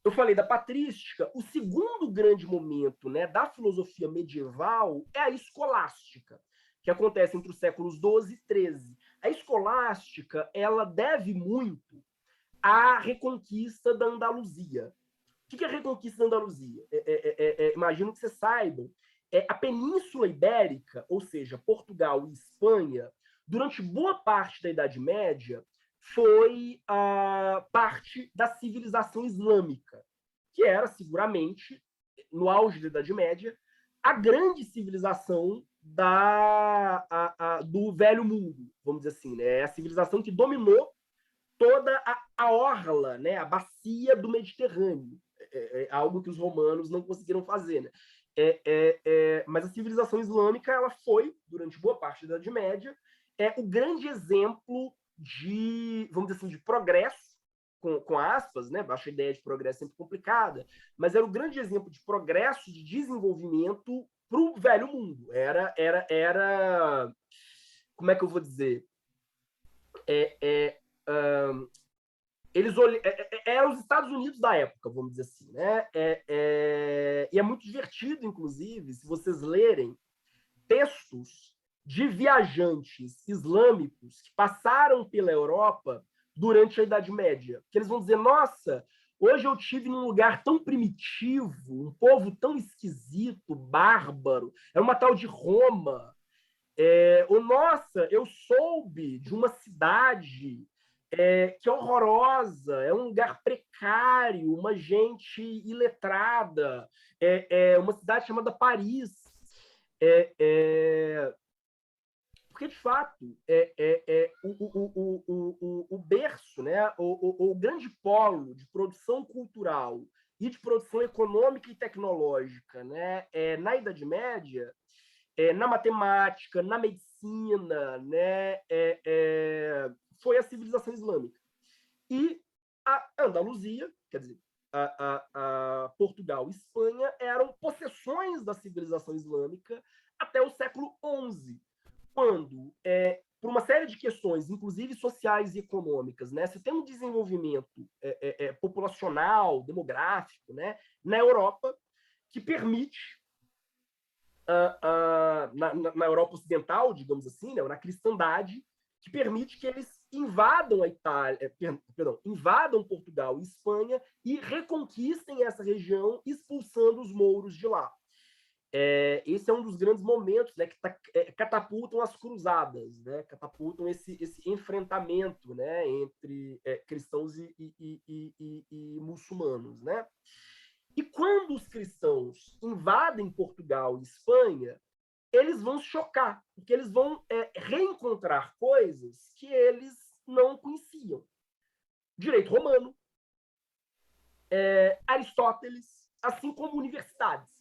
Eu falei da patrística. O segundo grande momento, né, da filosofia medieval é a escolástica, que acontece entre os séculos XII e XIII. A escolástica ela deve muito à reconquista da Andaluzia. O que é a reconquista da Andaluzia? Imagino que vocês saibam. A Península Ibérica, ou seja, Portugal e Espanha, durante boa parte da Idade Média, foi parte da civilização islâmica, que era, seguramente, no auge da Idade Média, a grande civilização do Velho Mundo, vamos dizer assim. Né? É a civilização que dominou toda a orla, né? A bacia do Mediterrâneo. Algo que os romanos não conseguiram fazer. Né? Mas a civilização islâmica ela foi, durante boa parte da Idade Média, o grande exemplo de, vamos dizer assim, de progresso, com aspas, né? Acho a ideia de progresso sempre complicada, mas era o grande exemplo de progresso, de desenvolvimento para o velho mundo. Era, como é que eu vou dizer? Eles eram os Estados Unidos da época, vamos dizer assim, né? E é muito divertido, inclusive, se vocês lerem textos de viajantes islâmicos que passaram pela Europa durante a Idade Média. Que eles vão dizer, nossa, hoje eu tive num lugar tão primitivo, um povo tão esquisito, bárbaro, era uma tal de Roma. Nossa, eu soube de uma cidade que é horrorosa, é um lugar precário, uma gente iletrada, uma cidade chamada Paris. Porque, de fato, o berço, né, o grande polo de produção cultural e de produção econômica e tecnológica, né, na Idade Média, na matemática, na medicina, né, foi a civilização islâmica. E a Andaluzia, quer dizer, a Portugal e Espanha eram possessões da civilização islâmica até o século XI, quando, por uma série de questões, inclusive sociais e econômicas, né, você tem um desenvolvimento populacional, demográfico, né, na Europa, que permite, na Europa Ocidental, digamos assim, né, ou na cristandade, que permite que eles invadam a Itália, invadam Portugal e Espanha e reconquistem essa região, expulsando os mouros de lá. Esse é um dos grandes momentos, né, que catapultam as cruzadas, né, catapultam esse enfrentamento, né, entre cristãos e muçulmanos. Né? E quando os cristãos invadem Portugal e Espanha, eles vão se chocar, porque eles vão reencontrar coisas que eles não conheciam. Direito romano, Aristóteles, assim como universidades.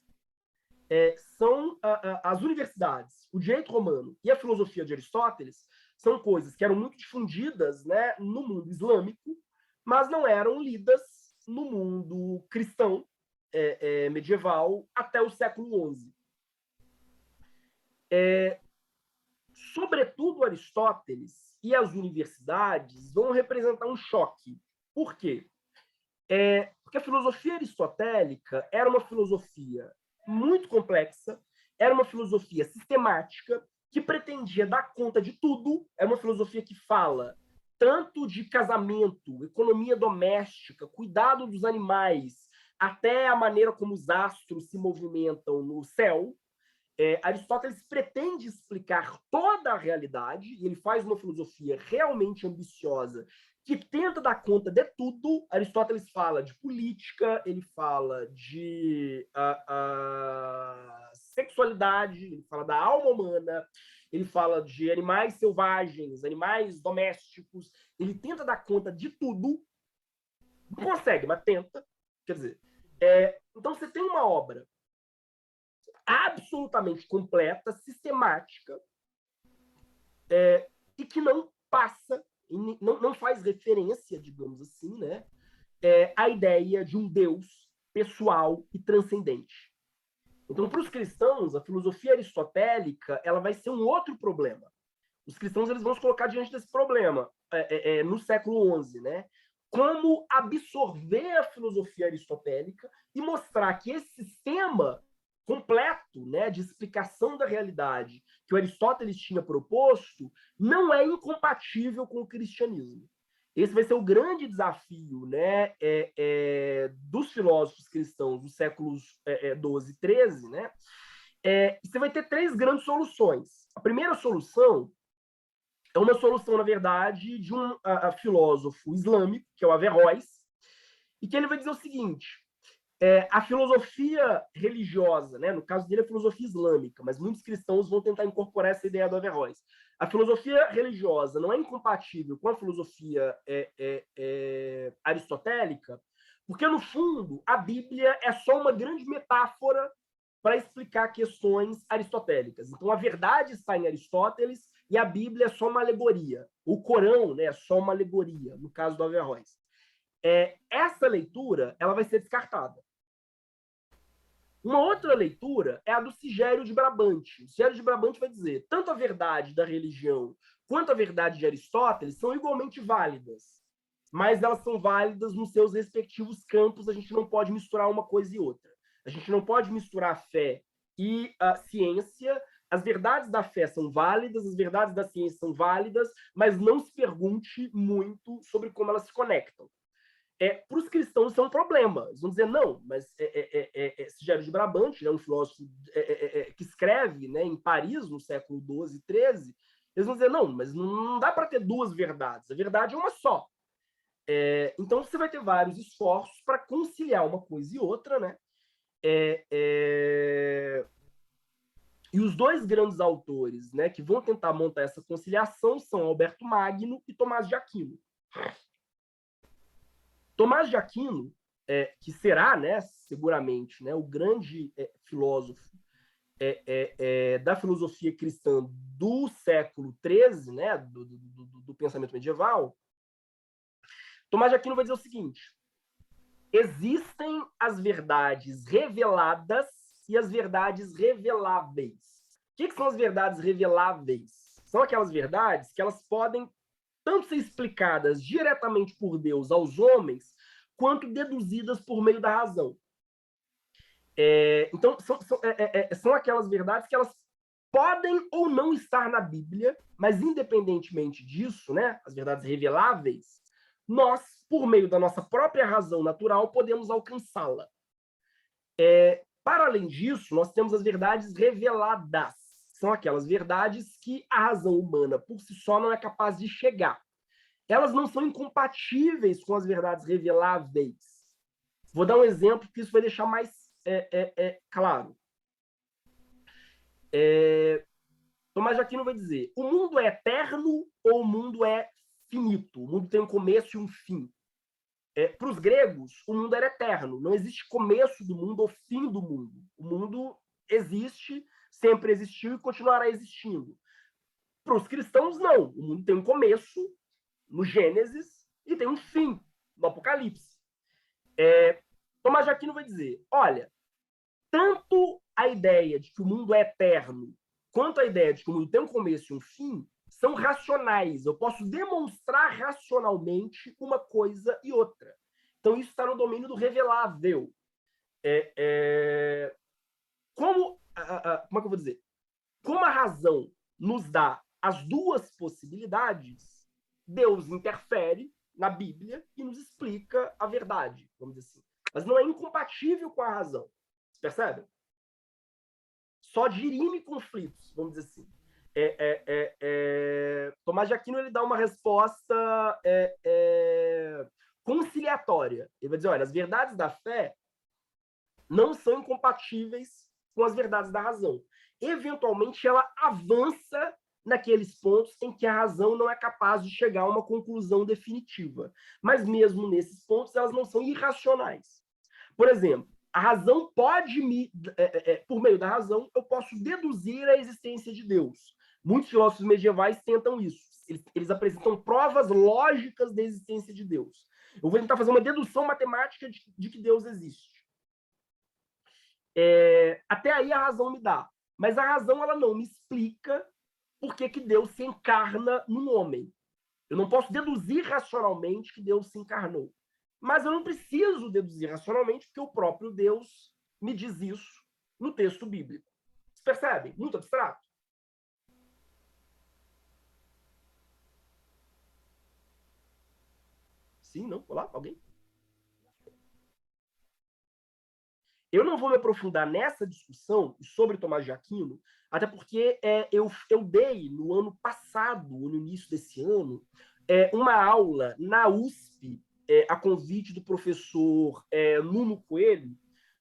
São as universidades, o direito romano e a filosofia de Aristóteles são coisas que eram muito difundidas, né, no mundo islâmico, mas não eram lidas no mundo cristão medieval até o século XI. Sobretudo Aristóteles e as universidades vão representar um choque. Por quê? Porque a filosofia aristotélica era uma filosofia muito complexa, era uma filosofia sistemática, que pretendia dar conta de tudo, é uma filosofia que fala tanto de casamento, economia doméstica, cuidado dos animais, até a maneira como os astros se movimentam no céu. Aristóteles pretende explicar toda a realidade, e ele faz uma filosofia realmente ambiciosa, que tenta dar conta de tudo. Aristóteles fala de política, ele fala de sexualidade, ele fala da alma humana, ele fala de animais selvagens, animais domésticos, ele tenta dar conta de tudo, não consegue, mas tenta. Quer dizer, então você tem uma obra absolutamente completa, sistemática, e que não passa, não faz referência, digamos assim, né, à ideia de um Deus pessoal e transcendente. Então, para os cristãos, a filosofia aristotélica ela vai ser um outro problema. Os cristãos eles vão se colocar diante desse problema no século XI, né? Como absorver a filosofia aristotélica e mostrar que esse sistema completo, né, de explicação da realidade que o Aristóteles tinha proposto não é incompatível com o cristianismo. Esse vai ser o grande desafio, né, dos filósofos cristãos dos séculos XII e XIII, né? Você vai ter três grandes soluções. A primeira solução é uma solução, na verdade, de um filósofo islâmico, que é o Averroes, e que ele vai dizer o seguinte: a filosofia religiosa, né, no caso dele, a filosofia islâmica, mas muitos cristãos vão tentar incorporar essa ideia do Averroes. A filosofia religiosa não é incompatível com a filosofia aristotélica, porque, no fundo, a Bíblia é só uma grande metáfora para explicar questões aristotélicas. Então, a verdade está em Aristóteles e a Bíblia é só uma alegoria. O Corão, né, é só uma alegoria, no caso do Averroes. Essa leitura ela vai ser descartada. Uma outra leitura é a do Sigério de Brabante. O Sigério de Brabante vai dizer tanto a verdade da religião quanto a verdade de Aristóteles são igualmente válidas, mas elas são válidas nos seus respectivos campos, a gente não pode misturar uma coisa e outra. A gente não pode misturar a fé e a ciência. As verdades da fé são válidas, as verdades da ciência são válidas, mas não se pergunte muito sobre como elas se conectam. Para os cristãos isso é um problema. Eles vão dizer, não, mas Sigério de Brabante, né, um filósofo que escreve, né, em Paris, no século XII e XIII, eles vão dizer, não, mas não dá para ter duas verdades, a verdade é uma só. Então você vai ter vários esforços para conciliar uma coisa e outra, né? E os dois grandes autores, né, que vão tentar montar essa conciliação são Alberto Magno e Tomás de Aquino. Tomás de Aquino, que será, né, seguramente, né, o grande filósofo da filosofia cristã do século XIII, né, do pensamento medieval, Tomás de Aquino vai dizer o seguinte: existem as verdades reveladas e as verdades reveláveis. O que são as verdades reveláveis? São aquelas verdades que elas podem tanto ser explicadas diretamente por Deus aos homens, quanto deduzidas por meio da razão. Então, são aquelas verdades que elas podem ou não estar na Bíblia, mas independentemente disso, né, as verdades reveláveis, nós, por meio da nossa própria razão natural, podemos alcançá-la. Para além disso, nós temos as verdades reveladas. São aquelas verdades que a razão humana, por si só, não é capaz de chegar. Elas não são incompatíveis com as verdades reveláveis. Vou dar um exemplo que isso vai deixar mais claro. Tomás de Aquino vai dizer: o mundo é eterno ou o mundo é finito? O mundo tem um começo e um fim. Para os gregos, o mundo era eterno. Não existe começo do mundo ou fim do mundo. O mundo existe, sempre existiu e continuará existindo. Para os cristãos, não. O mundo tem um começo, no Gênesis, e tem um fim, no Apocalipse. Tomás de Aquino vai dizer: olha, tanto a ideia de que o mundo é eterno, quanto a ideia de que o mundo tem um começo e um fim, são racionais. Eu posso demonstrar racionalmente uma coisa e outra. Então, isso está no domínio do revelável. Como é que eu vou dizer? Como a razão nos dá as duas possibilidades, Deus interfere na Bíblia e nos explica a verdade, vamos dizer assim. Mas não é incompatível com a razão. Você percebe? Só dirime conflitos, vamos dizer assim. Tomás de Aquino ele dá uma resposta conciliatória. Ele vai dizer: olha, as verdades da fé não são incompatíveis com as verdades da razão. Eventualmente, ela avança naqueles pontos em que a razão não é capaz de chegar a uma conclusão definitiva. Mas mesmo nesses pontos, elas não são irracionais. Por exemplo, a razão pode por meio da razão, eu posso deduzir a existência de Deus. Muitos filósofos medievais tentam isso. eles apresentam provas lógicas da existência de Deus. Eu vou tentar fazer uma dedução matemática de que Deus existe. Até aí a razão me dá. Mas a razão ela não me explica por que Deus se encarna num homem. Eu não posso deduzir racionalmente que Deus se encarnou. Mas eu não preciso deduzir racionalmente, porque o próprio Deus me diz isso no texto bíblico. Vocês percebem? Muito abstrato. Sim, não? Olá, alguém? Eu não vou me aprofundar nessa discussão sobre Tomás de Aquino, até porque eu dei no ano passado, no início desse ano, uma aula na USP, a convite do professor Nuno Coelho,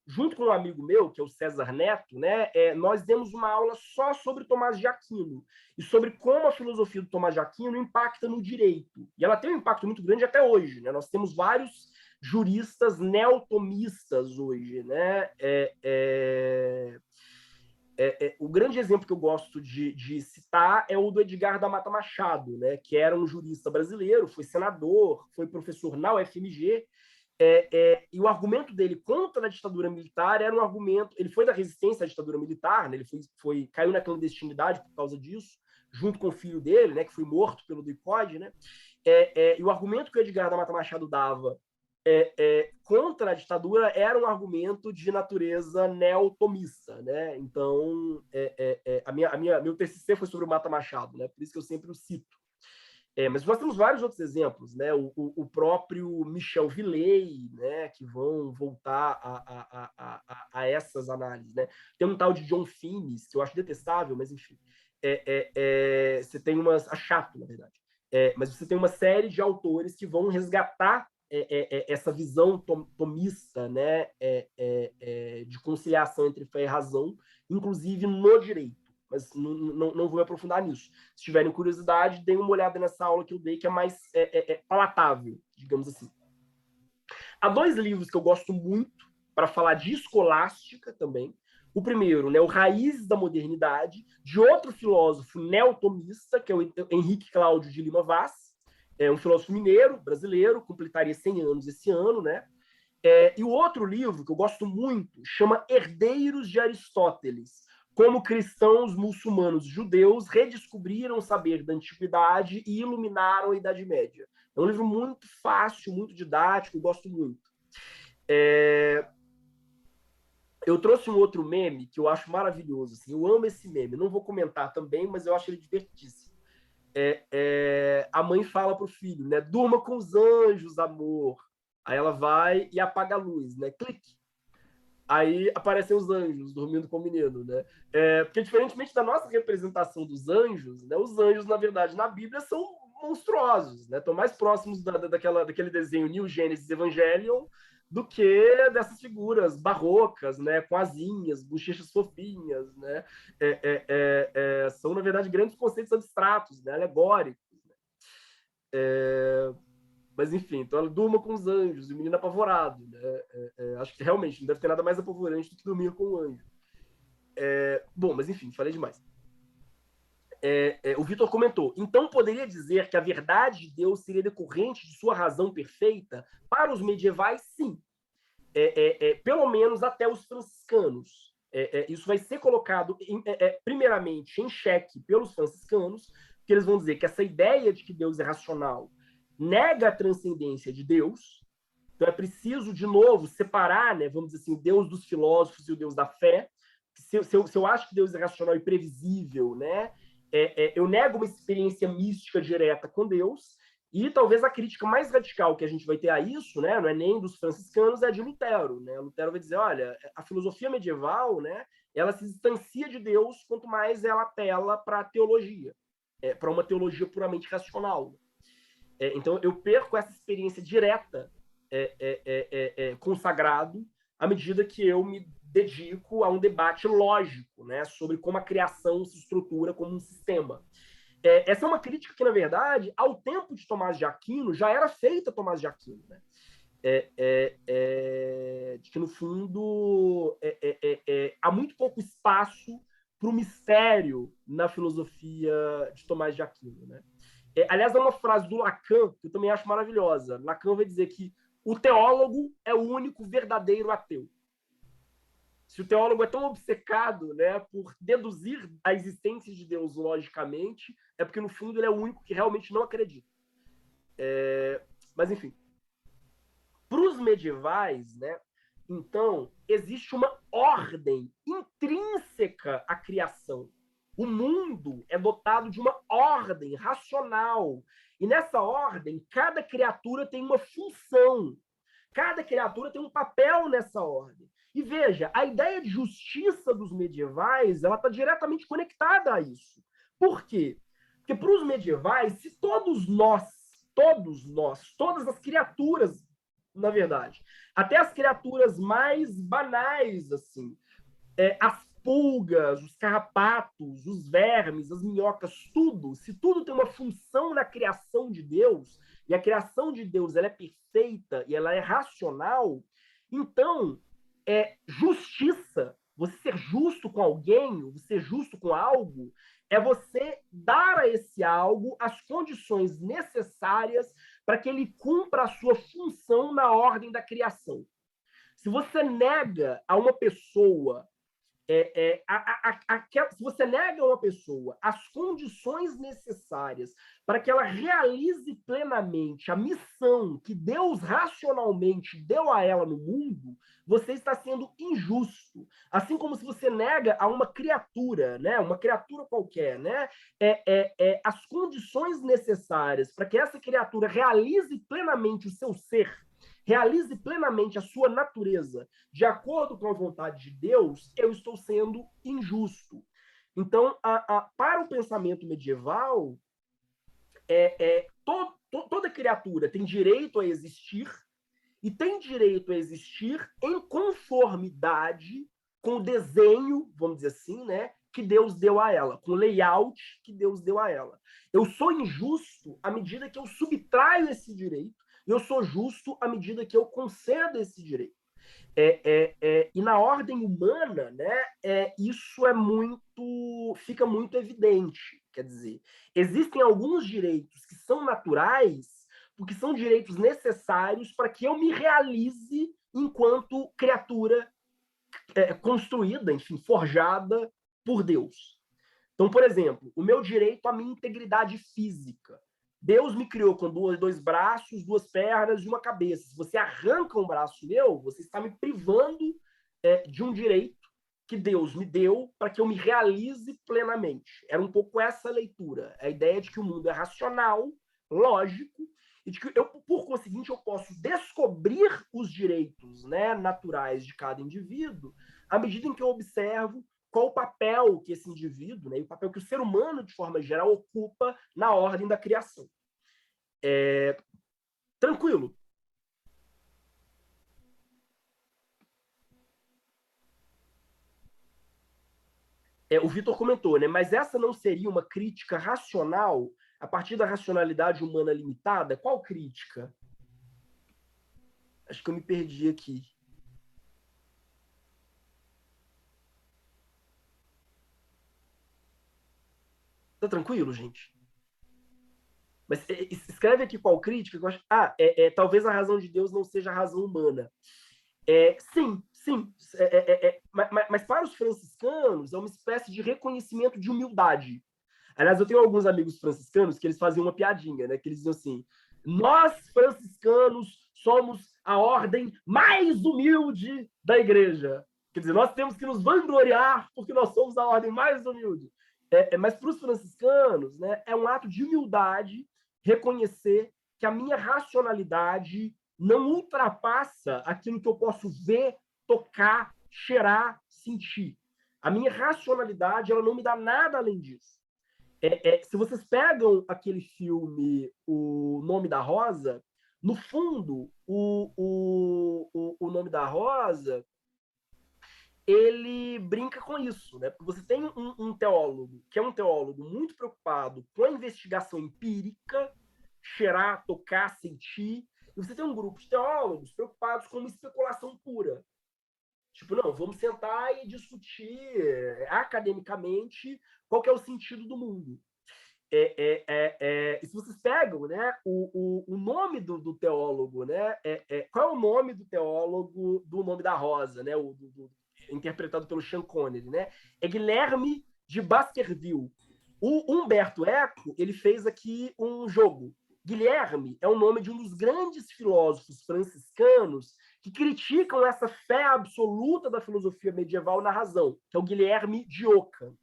junto com um amigo meu, que é o César Neto, né, nós demos uma aula só sobre Tomás de Aquino e sobre como a filosofia do Tomás de Aquino impacta no direito. E ela tem um impacto muito grande até hoje, né? Nós temos vários juristas neotomistas hoje, né? O grande exemplo que eu gosto de citar é o do Edgar da Mata Machado, né? Que era um jurista brasileiro, foi senador, foi professor na UFMG, e o argumento dele contra a ditadura militar era um argumento. Ele foi da resistência à ditadura militar, né? Ele caiu na clandestinidade por causa disso, junto com o filho dele, né? Que foi morto pelo DICOD, né? E o argumento que o Edgar da Mata Machado dava contra a ditadura era um argumento de natureza neotomista, né? Então, meu TCC foi sobre o Mata Machado, né? Por isso que eu sempre o cito. Mas nós temos vários outros exemplos, né? O próprio Michel Villey, né? Que vão voltar a essas análises, né? Tem um tal de John Finnis, que eu acho detestável, mas enfim. Você tem chato, na verdade. Mas você tem uma série de autores que vão resgatar essa visão tomista, né? De conciliação entre fé e razão, inclusive no direito. Mas não vou me aprofundar nisso. Se tiverem curiosidade, deem uma olhada nessa aula que eu dei, que é mais palatável, digamos assim. Há 2 livros que eu gosto muito para falar de escolástica também. O primeiro, né, o Raízes da Modernidade, de outro filósofo neotomista, que é o Henrique Cláudio de Lima Vaz, um filósofo mineiro, brasileiro, completaria 100 anos esse ano, né? E o outro livro, que eu gosto muito, chama Herdeiros de Aristóteles, como cristãos, muçulmanos, judeus redescobriram o saber da antiguidade e iluminaram a Idade Média. É um livro muito fácil, muito didático, eu gosto muito. Eu trouxe um outro meme que eu acho maravilhoso. Assim, eu amo esse meme. Não vou comentar também, mas eu acho ele divertíssimo. A mãe fala para o filho, né? Durma com os anjos, amor. Aí ela vai e apaga a luz, né? Clique. Aí aparecem os anjos dormindo com o menino, né? Porque, diferentemente da nossa representação dos anjos, né, os anjos, na verdade, na Bíblia são monstruosos, né? Estão mais próximos daquele desenho New Genesis Evangelion do que dessas figuras barrocas, né? Com asinhas, bochechas fofinhas, né? São, na verdade, grandes conceitos abstratos, né? Alegóricos. Né? Mas, enfim, então ela durma com os anjos, e o menino apavorado. Né? Acho que realmente não deve ter nada mais apavorante do que dormir com um anjo. Bom, mas enfim, falei demais. O Vitor comentou, então poderia dizer que a verdade de Deus seria decorrente de sua razão perfeita? Para os medievais, sim. Pelo menos até os franciscanos. Isso vai ser colocado, primeiramente, em xeque pelos franciscanos, porque eles vão dizer que essa ideia de que Deus é racional nega a transcendência de Deus. Então é preciso, de novo, separar, né, vamos dizer assim, o Deus dos filósofos e o Deus da fé. Se eu acho que Deus é racional e previsível, né, eu nego uma experiência mística direta com Deus, e talvez a crítica mais radical que a gente vai ter a isso, né, não é nem dos franciscanos, é de Lutero. Né? Lutero vai dizer, olha, a filosofia medieval, né, ela se distancia de Deus quanto mais ela apela para a teologia, para uma teologia puramente racional. Então, eu perco essa experiência direta com o sagrado à medida que eu me dedico a um debate lógico, né, sobre como a criação se estrutura como um sistema. Essa é uma crítica que, na verdade, ao tempo de Tomás de Aquino, já era feita Tomás de Aquino. Né? De que, no fundo, há muito pouco espaço para o mistério na filosofia de Tomás de Aquino. Né? Aliás, é uma frase do Lacan, que eu também acho maravilhosa. Lacan vai dizer que o teólogo é o único verdadeiro ateu. Se o teólogo é tão obcecado, né, por deduzir a existência de Deus logicamente, é porque, no fundo, ele é o único que realmente não acredita. Mas, enfim. Para os medievais, né, então, existe uma ordem intrínseca à criação. O mundo é dotado de uma ordem racional. E nessa ordem, cada criatura tem uma função. Cada criatura tem um papel nessa ordem. E veja, a ideia de justiça dos medievais, ela está diretamente conectada a isso. Por quê? Porque para os medievais, se todas as criaturas, na verdade, até as criaturas mais banais, assim, as pulgas, os carrapatos, os vermes, as minhocas, tudo, se tudo tem uma função na criação de Deus, e a criação de Deus ela é perfeita e ela é racional, então justiça, você ser justo com alguém, você ser justo com algo, é você dar a esse algo as condições necessárias para que ele cumpra a sua função na ordem da criação. Se você nega a uma pessoa se você nega a uma pessoa as condições necessárias para que ela realize plenamente a missão que Deus racionalmente deu a ela no mundo, você está sendo injusto. Assim como se você nega a uma criatura, né, uma criatura qualquer, né, as condições necessárias para que essa criatura realize plenamente o seu ser, realize plenamente a sua natureza de acordo com a vontade de Deus, eu estou sendo injusto. Então, para o pensamento medieval, toda criatura tem direito a existir e tem direito a existir em conformidade com o desenho, vamos dizer assim, né, que Deus deu a ela, com o layout que Deus deu a ela. Eu sou injusto à medida que eu subtraio esse direito, e eu sou justo à medida que eu concedo esse direito. E na ordem humana, né, isso fica muito evidente. Quer dizer, existem alguns direitos que são naturais, porque são direitos necessários para que eu me realize enquanto criatura construída, enfim, forjada por Deus. Então, por exemplo, o meu direito à minha integridade física. Deus me criou com dois braços, duas pernas e uma cabeça. Se você arranca um braço meu, você está me privando de um direito que Deus me deu para que eu me realize plenamente. Era um pouco essa leitura. A ideia de que o mundo é racional, lógico, e de que eu, por conseguinte, eu posso descobrir os direitos, né, naturais de cada indivíduo à medida em que eu observo qual o papel que esse indivíduo, né, e o papel que o ser humano, de forma geral, ocupa na ordem da criação. Tranquilo. O Vitor comentou, né, mas essa não seria uma crítica racional a partir da racionalidade humana limitada? Qual crítica? Acho que eu me perdi aqui. Tá tranquilo, gente? Mas escreve aqui qual crítica. Eu acho... talvez a razão de Deus não seja a razão humana. Sim. Mas para os franciscanos é uma espécie de reconhecimento de humildade. Aliás, eu tenho alguns amigos franciscanos que eles faziam uma piadinha, né? Que eles diziam assim: nós, franciscanos, somos a ordem mais humilde da igreja. Quer dizer, nós temos que nos vangloriar porque nós somos a ordem mais humilde. Mas para os franciscanos, né, é um ato de humildade reconhecer que a minha racionalidade não ultrapassa aquilo que eu posso ver, tocar, cheirar, sentir. A minha racionalidade ela não me dá nada além disso. Se vocês pegam aquele filme O Nome da Rosa, no fundo, o Nome da Rosa ele brinca com isso, né? Porque você tem um teólogo, que é um teólogo muito preocupado com a investigação empírica, cheirar, tocar, sentir, e você tem um grupo de teólogos preocupados com uma especulação pura. Tipo, não, vamos sentar e discutir academicamente qual que é o sentido do mundo. E se vocês pegam, né, o nome do teólogo, né, qual é o nome do teólogo do Nome da Rosa, né, interpretado pelo Sean Connery, né? É Guilherme de Baskerville. O Humberto Eco, ele fez aqui um jogo. Guilherme é o nome de um dos grandes filósofos franciscanos que criticam essa fé absoluta da filosofia medieval na razão, que é o Guilherme de Ockham.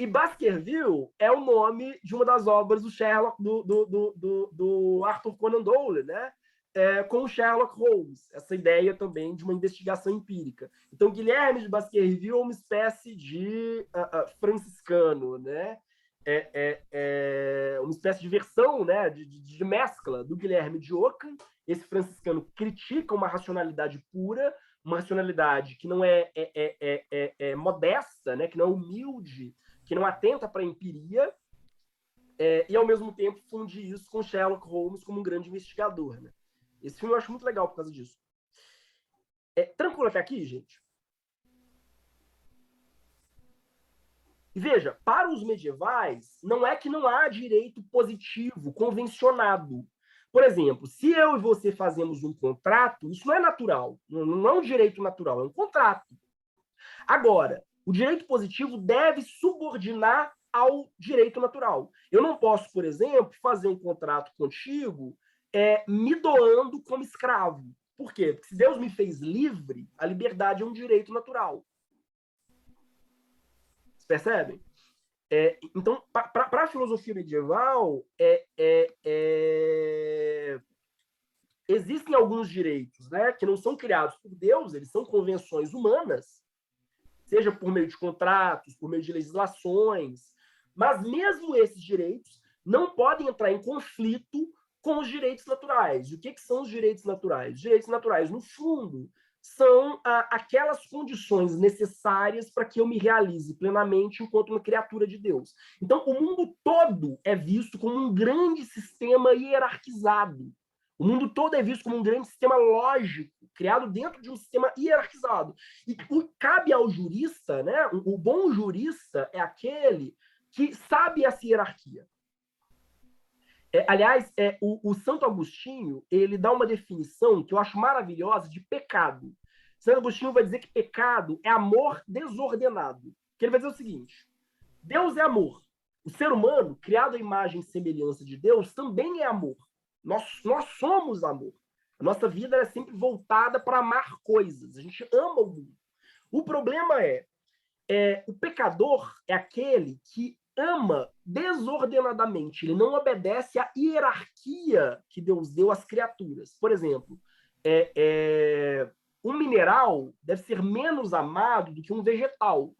E Baskerville é o nome de uma das obras do Sherlock, do Arthur Conan Doyle, né? Com o Sherlock Holmes, essa ideia também de uma investigação empírica. Então, Guilherme de Baskerville é uma espécie de franciscano, né? Uma espécie de versão, né? de mescla do Guilherme de Ockham. Esse franciscano critica uma racionalidade pura, uma racionalidade que não é modesta, né? Que não é humilde, que não atenta para a empiria, e, ao mesmo tempo, funde isso com Sherlock Holmes como um grande investigador. Né? Esse filme eu acho muito legal por causa disso. Tranquilo até aqui, gente? E veja, para os medievais, não é que não há direito positivo, convencionado. Por exemplo, se eu e você fazemos um contrato, isso não é natural, não é um direito natural, é um contrato. Agora, o direito positivo deve subordinar ao direito natural. Eu não posso, por exemplo, fazer um contrato contigo me doando como escravo. Por quê? Porque se Deus me fez livre, a liberdade é um direito natural. Vocês percebem? Então, para a filosofia medieval, existem alguns direitos, né, que não são criados por Deus, eles são convenções humanas, seja por meio de contratos, por meio de legislações, mas mesmo esses direitos não podem entrar em conflito com os direitos naturais. O que são os direitos naturais? Os direitos naturais, no fundo, são aquelas condições necessárias para que eu me realize plenamente enquanto uma criatura de Deus. Então, o mundo todo é visto como um grande sistema hierarquizado. O mundo todo é visto como um grande sistema lógico, criado dentro de um sistema hierarquizado. E cabe ao jurista, né? O bom jurista é aquele que sabe essa hierarquia. Aliás, o Santo Agostinho, ele dá uma definição que eu acho maravilhosa de pecado. Santo Agostinho vai dizer que pecado é amor desordenado. Que ele vai dizer o seguinte: Deus é amor. O ser humano, criado à imagem e semelhança de Deus, também é amor. Nós somos amor. A nossa vida é sempre voltada para amar coisas. A gente ama o mundo. O problema o pecador é aquele que ama desordenadamente. Ele não obedece à hierarquia que Deus deu às criaturas. Por exemplo, um mineral deve ser menos amado do que um vegetal.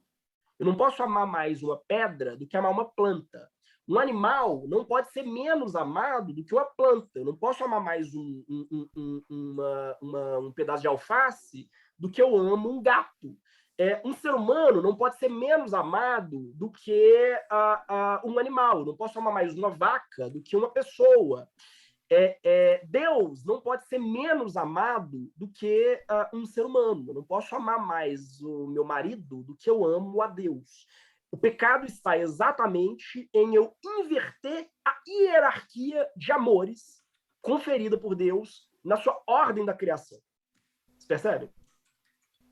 Eu não posso amar mais uma pedra do que amar uma planta. Um animal não pode ser menos amado do que uma planta. Eu não posso amar mais um pedaço de alface do que eu amo um gato. Um ser humano não pode ser menos amado do que um animal. Eu não posso amar mais uma vaca do que uma pessoa. Deus não pode ser menos amado do que um ser humano. Eu não posso amar mais o meu marido do que eu amo a Deus. O pecado está exatamente em eu inverter a hierarquia de amores conferida por Deus na sua ordem da criação. Vocês percebem?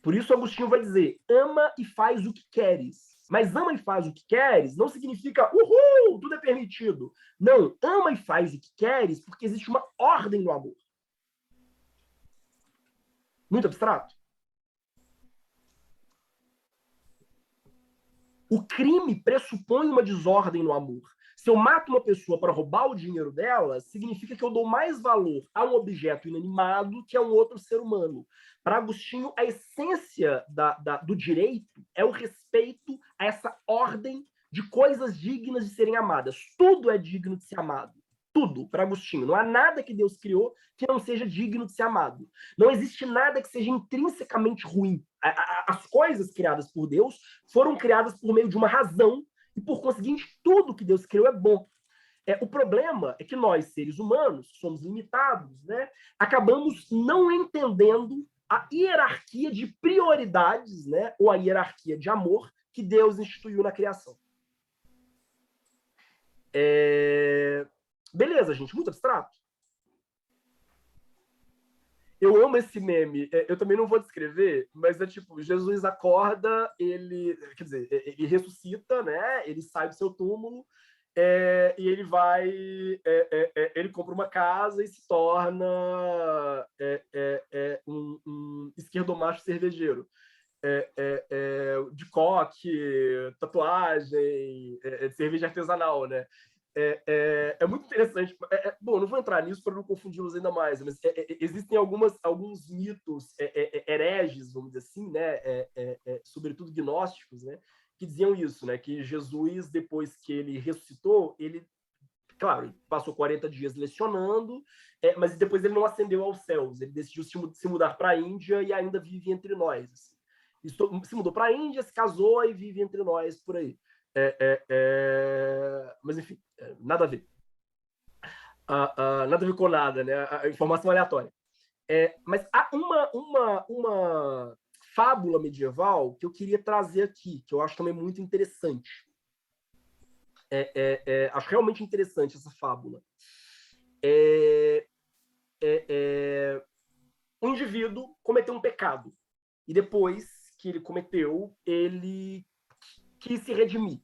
Por isso, Agostinho vai dizer: ama e faz o que queres. Mas ama e faz o que queres não significa uhul, tudo é permitido. Não, ama e faz o que queres porque existe uma ordem no amor. Muito abstrato. O crime pressupõe uma desordem no amor. Se eu mato uma pessoa para roubar o dinheiro dela, significa que eu dou mais valor a um objeto inanimado que a um outro ser humano. Para Agostinho, a essência do direito é o respeito a essa ordem de coisas dignas de serem amadas. Tudo é digno de ser amado. Tudo, para Agostinho. Não há nada que Deus criou que não seja digno de ser amado. Não existe nada que seja intrinsecamente ruim. As coisas criadas por Deus foram criadas por meio de uma razão e, por conseguinte, tudo que Deus criou é bom. O problema é que nós, seres humanos, que somos limitados, né, acabamos não entendendo a hierarquia de prioridades, né, ou a hierarquia de amor que Deus instituiu na criação. Beleza, gente, muito abstrato. Eu amo esse meme. Eu também não vou descrever, mas é tipo, Jesus acorda, quer dizer, ele ressuscita, né? Ele sai do seu túmulo, e ele vai, ele compra uma casa e se torna um esquerdomacho cervejeiro. De coque, tatuagem, de cerveja artesanal, né? É muito interessante. Bom, não vou entrar nisso para não confundi-los ainda mais, mas existem alguns mitos hereges, vamos dizer assim, né? Sobretudo gnósticos, né? Que diziam isso, né? Que Jesus, depois que ele ressuscitou, ele, claro, passou 40 dias lecionando, mas depois ele não ascendeu aos céus. Ele decidiu se mudar para a Índia e ainda vive entre nós. Assim. Se mudou para a Índia, se casou e vive entre nós por aí. Mas, enfim, nada a ver. Nada a ver com nada, né? A informação aleatória. Mas há uma fábula medieval que eu queria trazer aqui, que eu acho também muito interessante. Acho realmente interessante essa fábula. Um indivíduo cometeu um pecado. E depois que ele cometeu, ele quis se redimir.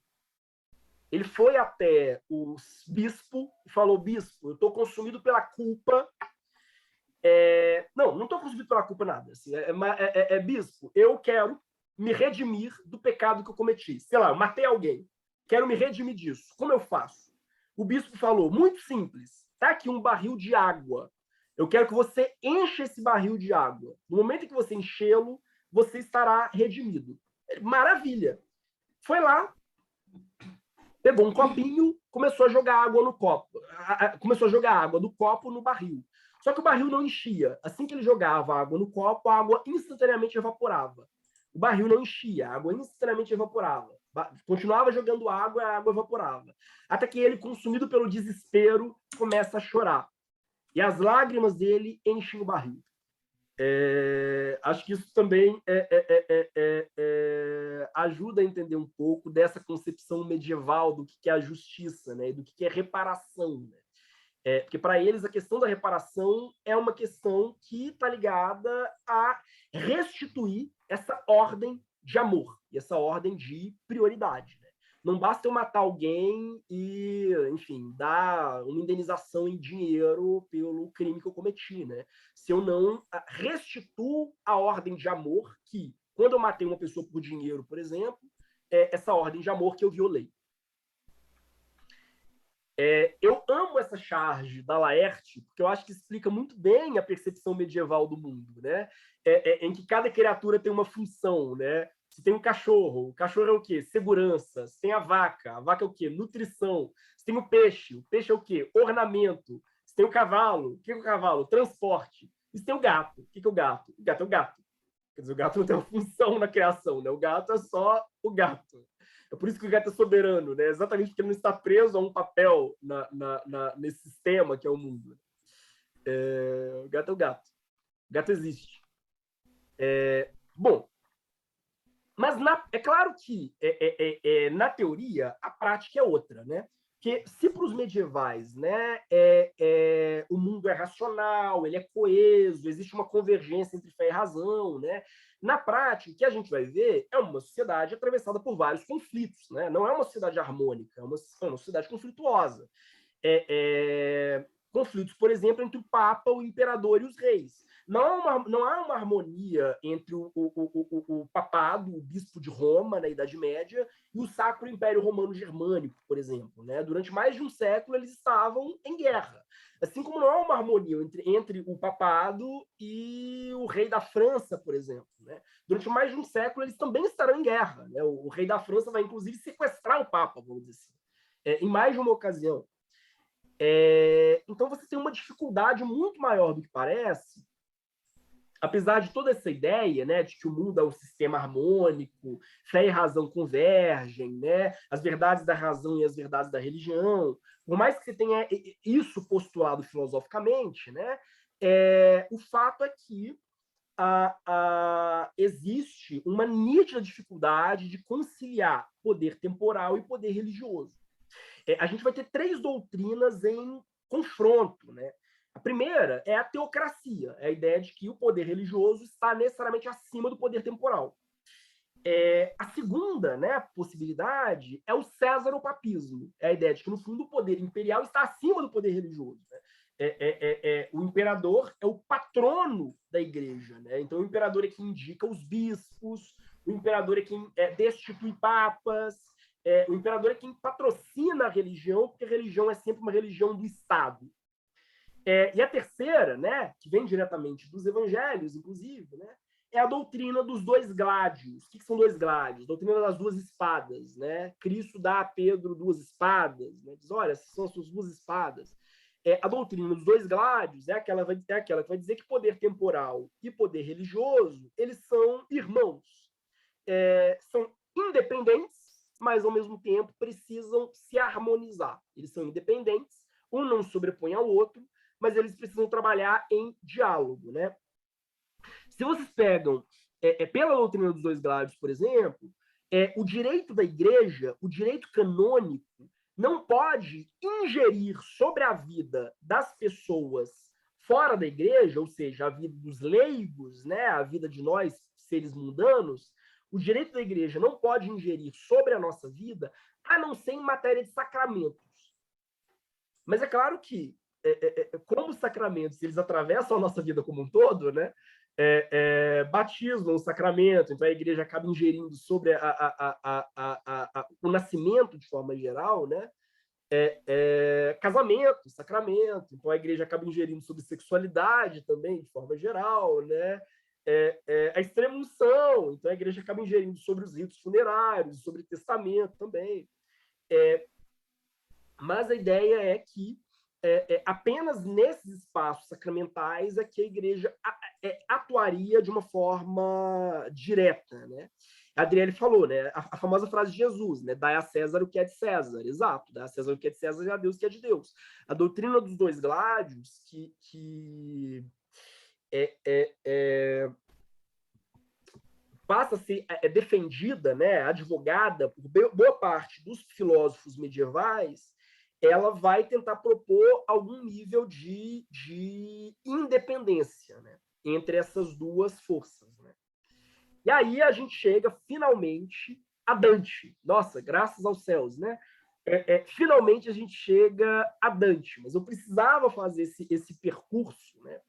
Ele foi até o bispo e falou: bispo, eu estou consumido pela culpa. Não estou consumido pela culpa nada. Assim, bispo, eu quero me redimir do pecado que eu cometi. Sei lá, eu matei alguém. Quero me redimir disso. Como eu faço? O bispo falou: muito simples. Está aqui um barril de água. Eu quero que você encha esse barril de água. No momento que você enchê-lo, você estará redimido. Maravilha. Foi lá, pegou um copinho, começou a jogar água no copo. Começou a jogar água do copo no barril. Só que o barril não enchia. Assim que ele jogava água no copo, a água instantaneamente evaporava. O barril não enchia, a água instantaneamente evaporava. Continuava jogando água, a água evaporava. Até que ele, consumido pelo desespero, começa a chorar. E as lágrimas dele enchem o barril. Acho que isso também ajuda a entender um pouco dessa concepção medieval do que é a justiça, né, e do que é reparação. Né? Porque para eles a questão da reparação é uma questão que está ligada a restituir essa ordem de amor e essa ordem de prioridade. Né? Não basta eu matar alguém e, enfim, dar uma indenização em dinheiro pelo crime que eu cometi, né? Se eu não restituo a ordem de amor que, quando eu matei uma pessoa por dinheiro, por exemplo, é essa ordem de amor que eu violei. Eu amo essa charge da Laerte, porque eu acho que explica muito bem a percepção medieval do mundo, né? Em que cada criatura tem uma função, né? Se tem um cachorro, o cachorro é o quê? Segurança. Se tem a vaca é o quê? Nutrição. Se tem o peixe é o quê? Ornamento. Se tem o cavalo, o que é o cavalo? Transporte. E se tem o gato, o que é o gato? O gato é o gato. Quer dizer, o gato não tem uma função na criação, né? O gato é só o gato. É por isso que o gato é soberano, né? Exatamente porque ele não está preso a um papel nesse sistema que é o mundo. O gato é o gato. O gato existe. Bom, mas é claro que, na teoria, a prática é outra, né? Porque se para os medievais, né, o mundo é racional, ele é coeso, existe uma convergência entre fé e razão, né? Na prática, o que a gente vai ver é uma sociedade atravessada por vários conflitos, né? Não é uma sociedade harmônica, é uma sociedade conflituosa. Conflitos, por exemplo, entre o Papa, o Imperador e os reis. Não há uma harmonia entre o papado, o bispo de Roma, na Idade Média, e o Sacro Império Romano Germânico, por exemplo. Né? Durante mais de um século, eles estavam em guerra. Assim como não há uma harmonia entre o papado e o rei da França, por exemplo. Né? Durante mais de um século, eles também estarão em guerra. Né? O rei da França vai, inclusive, sequestrar o Papa, vamos dizer assim, em mais de uma ocasião. Então, você tem uma dificuldade muito maior do que parece, apesar de toda essa ideia, né, de que o mundo é um sistema harmônico, fé e razão convergem, né, as verdades da razão e as verdades da religião, por mais que você tenha isso postulado filosoficamente, né, o fato é que existe uma nítida dificuldade de conciliar poder temporal e poder religioso. A gente vai ter 3 doutrinas em confronto, né? A primeira é a teocracia, é a ideia de que o poder religioso está necessariamente acima do poder temporal. A segunda, né, possibilidade é o césaropapismo, é a ideia de que, no fundo, o poder imperial está acima do poder religioso. Né? O imperador é o patrono da igreja, né? Então o imperador é quem indica os bispos, o imperador é quem destitui papas, o imperador é quem patrocina a religião, porque a religião é sempre uma religião do Estado. E a terceira, né, que vem diretamente dos evangelhos, inclusive, né, é a doutrina dos 2 gládios. O que são 2 gládios? Doutrina das 2 espadas. Né? Cristo dá a Pedro 2 espadas. Né? Diz, olha, essas são as suas 2 espadas. A doutrina dos 2 gládios é aquela que vai dizer que poder temporal e poder religioso, eles são irmãos. São independentes, mas, ao mesmo tempo, precisam se harmonizar. Eles são independentes, um não sobrepõe ao outro, mas eles precisam trabalhar em diálogo, né? Se vocês pegam, pela doutrina dos 2 gládios, por exemplo, o direito da igreja, o direito canônico, não pode ingerir sobre a vida das pessoas fora da igreja, ou seja, a vida dos leigos, né, a vida de nós, seres mundanos, o direito da igreja não pode ingerir sobre a nossa vida, a não ser em matéria de sacramentos. Mas é claro que, como os sacramentos eles atravessam a nossa vida como um todo, né, batismo, um sacramento, então a igreja acaba ingerindo sobre o nascimento de forma geral, né? Casamento, sacramento, então a igreja acaba ingerindo sobre sexualidade também, de forma geral, né? A extrema-unção, então a igreja acaba ingerindo sobre os ritos funerários, sobre testamento também. Mas a ideia é que apenas nesses espaços sacramentais é que a igreja atuaria de uma forma direta, né? A Adriele falou, né? A famosa frase de Jesus, né? Dai a César o que é de César. Exato, dai a César o que é de César e a Deus o que é de Deus. A doutrina dos 2 gládios, que passa a ser defendida, né? Advogada por boa parte dos filósofos medievais, ela vai tentar propor algum nível de independência, né, entre essas 2 forças. Né? E aí a gente chega, finalmente, a Dante. Nossa, graças aos céus, né? Finalmente a gente chega a Dante, mas eu precisava fazer esse percurso, né?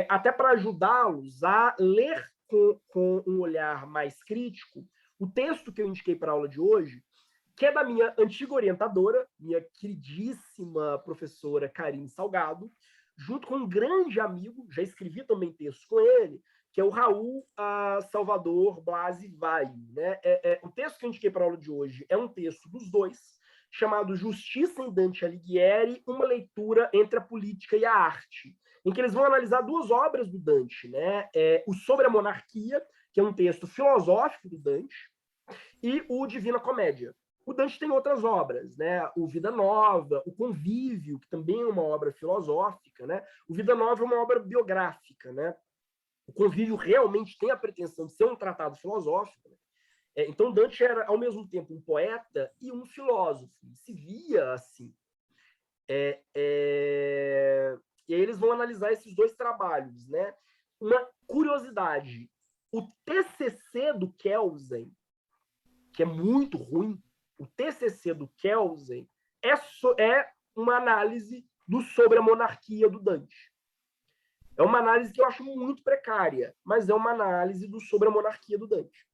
Até para ajudá-los a ler com um olhar mais crítico o texto que eu indiquei para a aula de hoje, que é da minha antiga orientadora, minha queridíssima professora Karine Salgado, junto com um grande amigo, já escrevi também textos com ele, que é o Raul Salvador Blasi Vai. Né? O texto que eu indiquei para a aula de hoje é um texto dos 2, chamado Justiça em Dante Alighieri, uma leitura entre a política e a arte, em que eles vão analisar 2 obras do Dante, né? O Sobre a Monarquia, que é um texto filosófico do Dante, e o Divina Comédia. O Dante tem outras obras, né? O Vida Nova, o Convívio, que também é uma obra filosófica, né? O Vida Nova é uma obra biográfica, né? O Convívio realmente tem a pretensão de ser um tratado filosófico. Né? Então Dante era ao mesmo tempo um poeta e um filósofo, se via assim. E aí eles vão analisar esses 2 trabalhos, né? Uma curiosidade: o TCC do Kelsen, que é muito ruim, o TCC do Kelsen é uma análise sobre a monarquia do Dante. É uma análise que eu acho muito precária, mas é uma análise sobre a monarquia do Dante.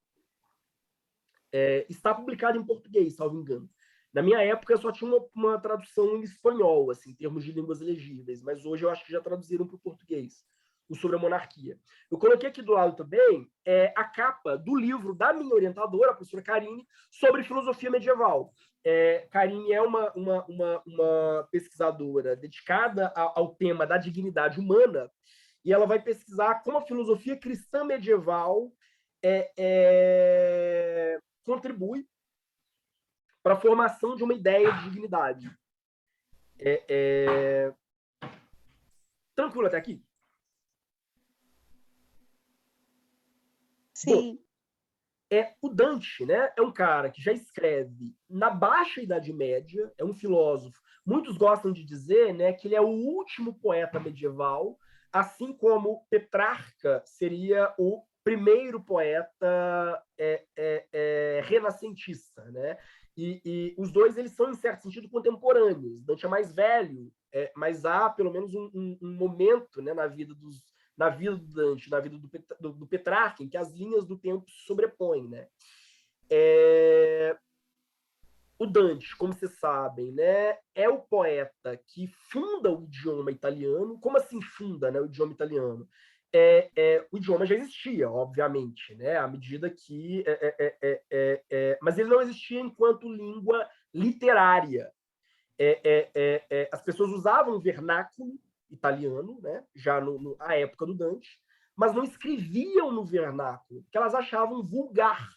Está publicado em português, salvo engano. Na minha época, só tinha uma tradução em espanhol, assim, em termos de línguas legíveis, mas hoje eu acho que já traduziram para o português, o Sobre a Monarquia. Eu coloquei aqui do lado também a capa do livro da minha orientadora, a professora Karine, sobre filosofia medieval. Karine é uma pesquisadora dedicada ao tema da dignidade humana, e ela vai pesquisar como a filosofia cristã medieval contribui para a formação de uma ideia de dignidade. Tranquilo até aqui? Sim. O Dante, né, é um cara que já escreve na Baixa Idade Média, é um filósofo. Muitos gostam de dizer, né, que ele é o último poeta medieval, assim como Petrarca seria o primeiro poeta renascentista, né? E os dois eles são, em certo sentido, contemporâneos. Dante é mais velho, mas há pelo menos um momento, né, na vida do Dante, na vida do Petrarca, em que as linhas do tempo se sobrepõem, né? O Dante, como vocês sabem, né, é o poeta que funda o idioma italiano. Como assim funda, né, o idioma italiano? O idioma já existia, obviamente, né, à medida que... mas ele não existia enquanto língua literária. As pessoas usavam o vernáculo italiano, né, já à época do Dante, mas não escreviam no vernáculo, porque elas achavam vulgar.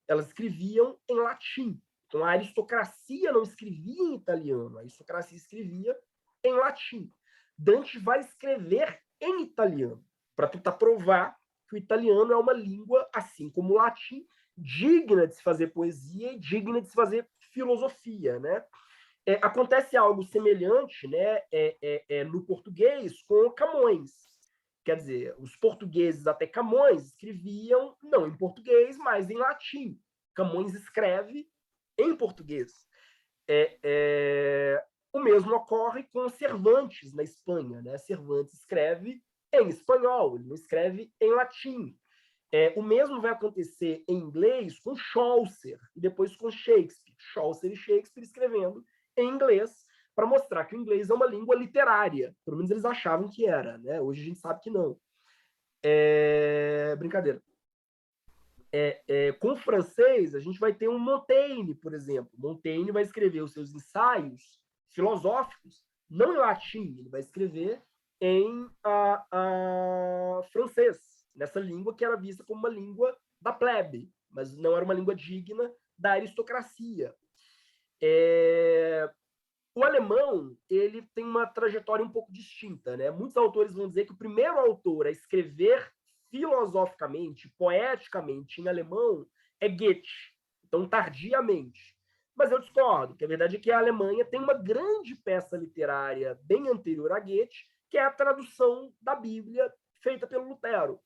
Elas escreviam em latim. Então, a aristocracia não escrevia em italiano, a aristocracia escrevia em latim. Dante vai escrever em italiano, para tentar provar que o italiano é uma língua, assim como o latim, digna de se fazer poesia e digna de se fazer filosofia, né? Acontece algo semelhante, né, no português com Camões. Quer dizer, os portugueses até Camões escreviam não em português, mas em latim. Camões escreve em português. O mesmo ocorre com Cervantes na Espanha, né? Cervantes escreve em espanhol, ele não escreve em latim. O mesmo vai acontecer em inglês com Chaucer e depois com Shakespeare. Chaucer e Shakespeare escrevendo em inglês para mostrar que o inglês é uma língua literária. Pelo menos eles achavam que era, né? Hoje a gente sabe que não. Brincadeira. Com o francês, a gente vai ter um Montaigne, por exemplo. Montaigne vai escrever os seus ensaios filosóficos não em latim, ele vai escrever em francês, nessa língua que era vista como uma língua da plebe, mas não era uma língua digna da aristocracia. O alemão ele tem uma trajetória um pouco distinta, né? Muitos autores vão dizer que o primeiro autor a escrever filosoficamente, poeticamente em alemão é Goethe, então tardiamente. Mas eu discordo, que a verdade é que a Alemanha tem uma grande peça literária bem anterior a Goethe, que é a tradução da Bíblia feita pelo Lutero.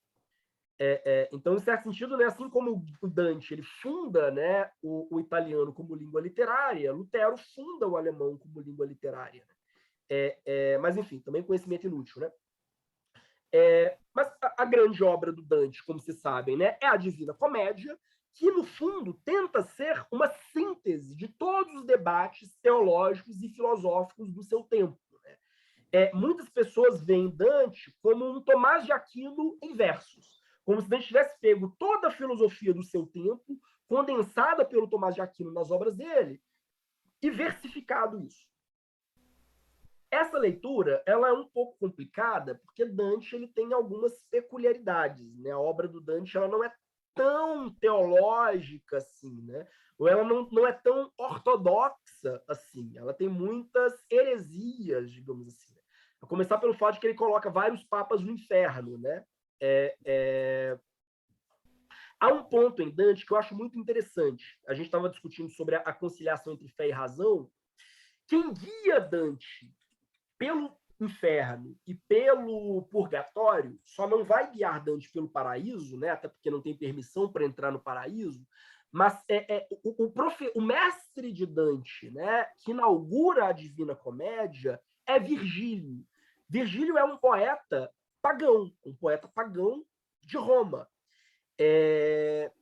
Então, em certo sentido, né, assim como o Dante ele funda, né, o italiano como língua literária, Lutero funda o alemão como língua literária. Mas, enfim, também conhecimento inútil. Né? Mas a grande obra do Dante, como vocês sabem, né, é a Divina Comédia, que, no fundo, tenta ser uma síntese de todos os debates teológicos e filosóficos do seu tempo. Né? Muitas pessoas veem Dante como um Tomás de Aquino em versos, como se Dante tivesse pego toda a filosofia do seu tempo, condensada pelo Tomás de Aquino nas obras dele, e versificado isso. Essa leitura ela é um pouco complicada, porque Dante ele tem algumas peculiaridades. Né? A obra do Dante ela não é tão teológica assim, né? Ou ela não é tão ortodoxa assim. Ela tem muitas heresias, digamos assim. Né? A começar pelo fato de que ele coloca vários papas no inferno, né? Há um ponto em Dante que eu acho muito interessante. A gente estava discutindo sobre a conciliação entre fé e razão. Quem guia Dante pelo inferno e pelo purgatório só não vai guiar Dante pelo paraíso, né? Até porque não tem permissão para entrar no paraíso, mas o mestre de Dante, né, que inaugura a Divina Comédia, é Virgílio. Virgílio é um poeta pagão de Roma.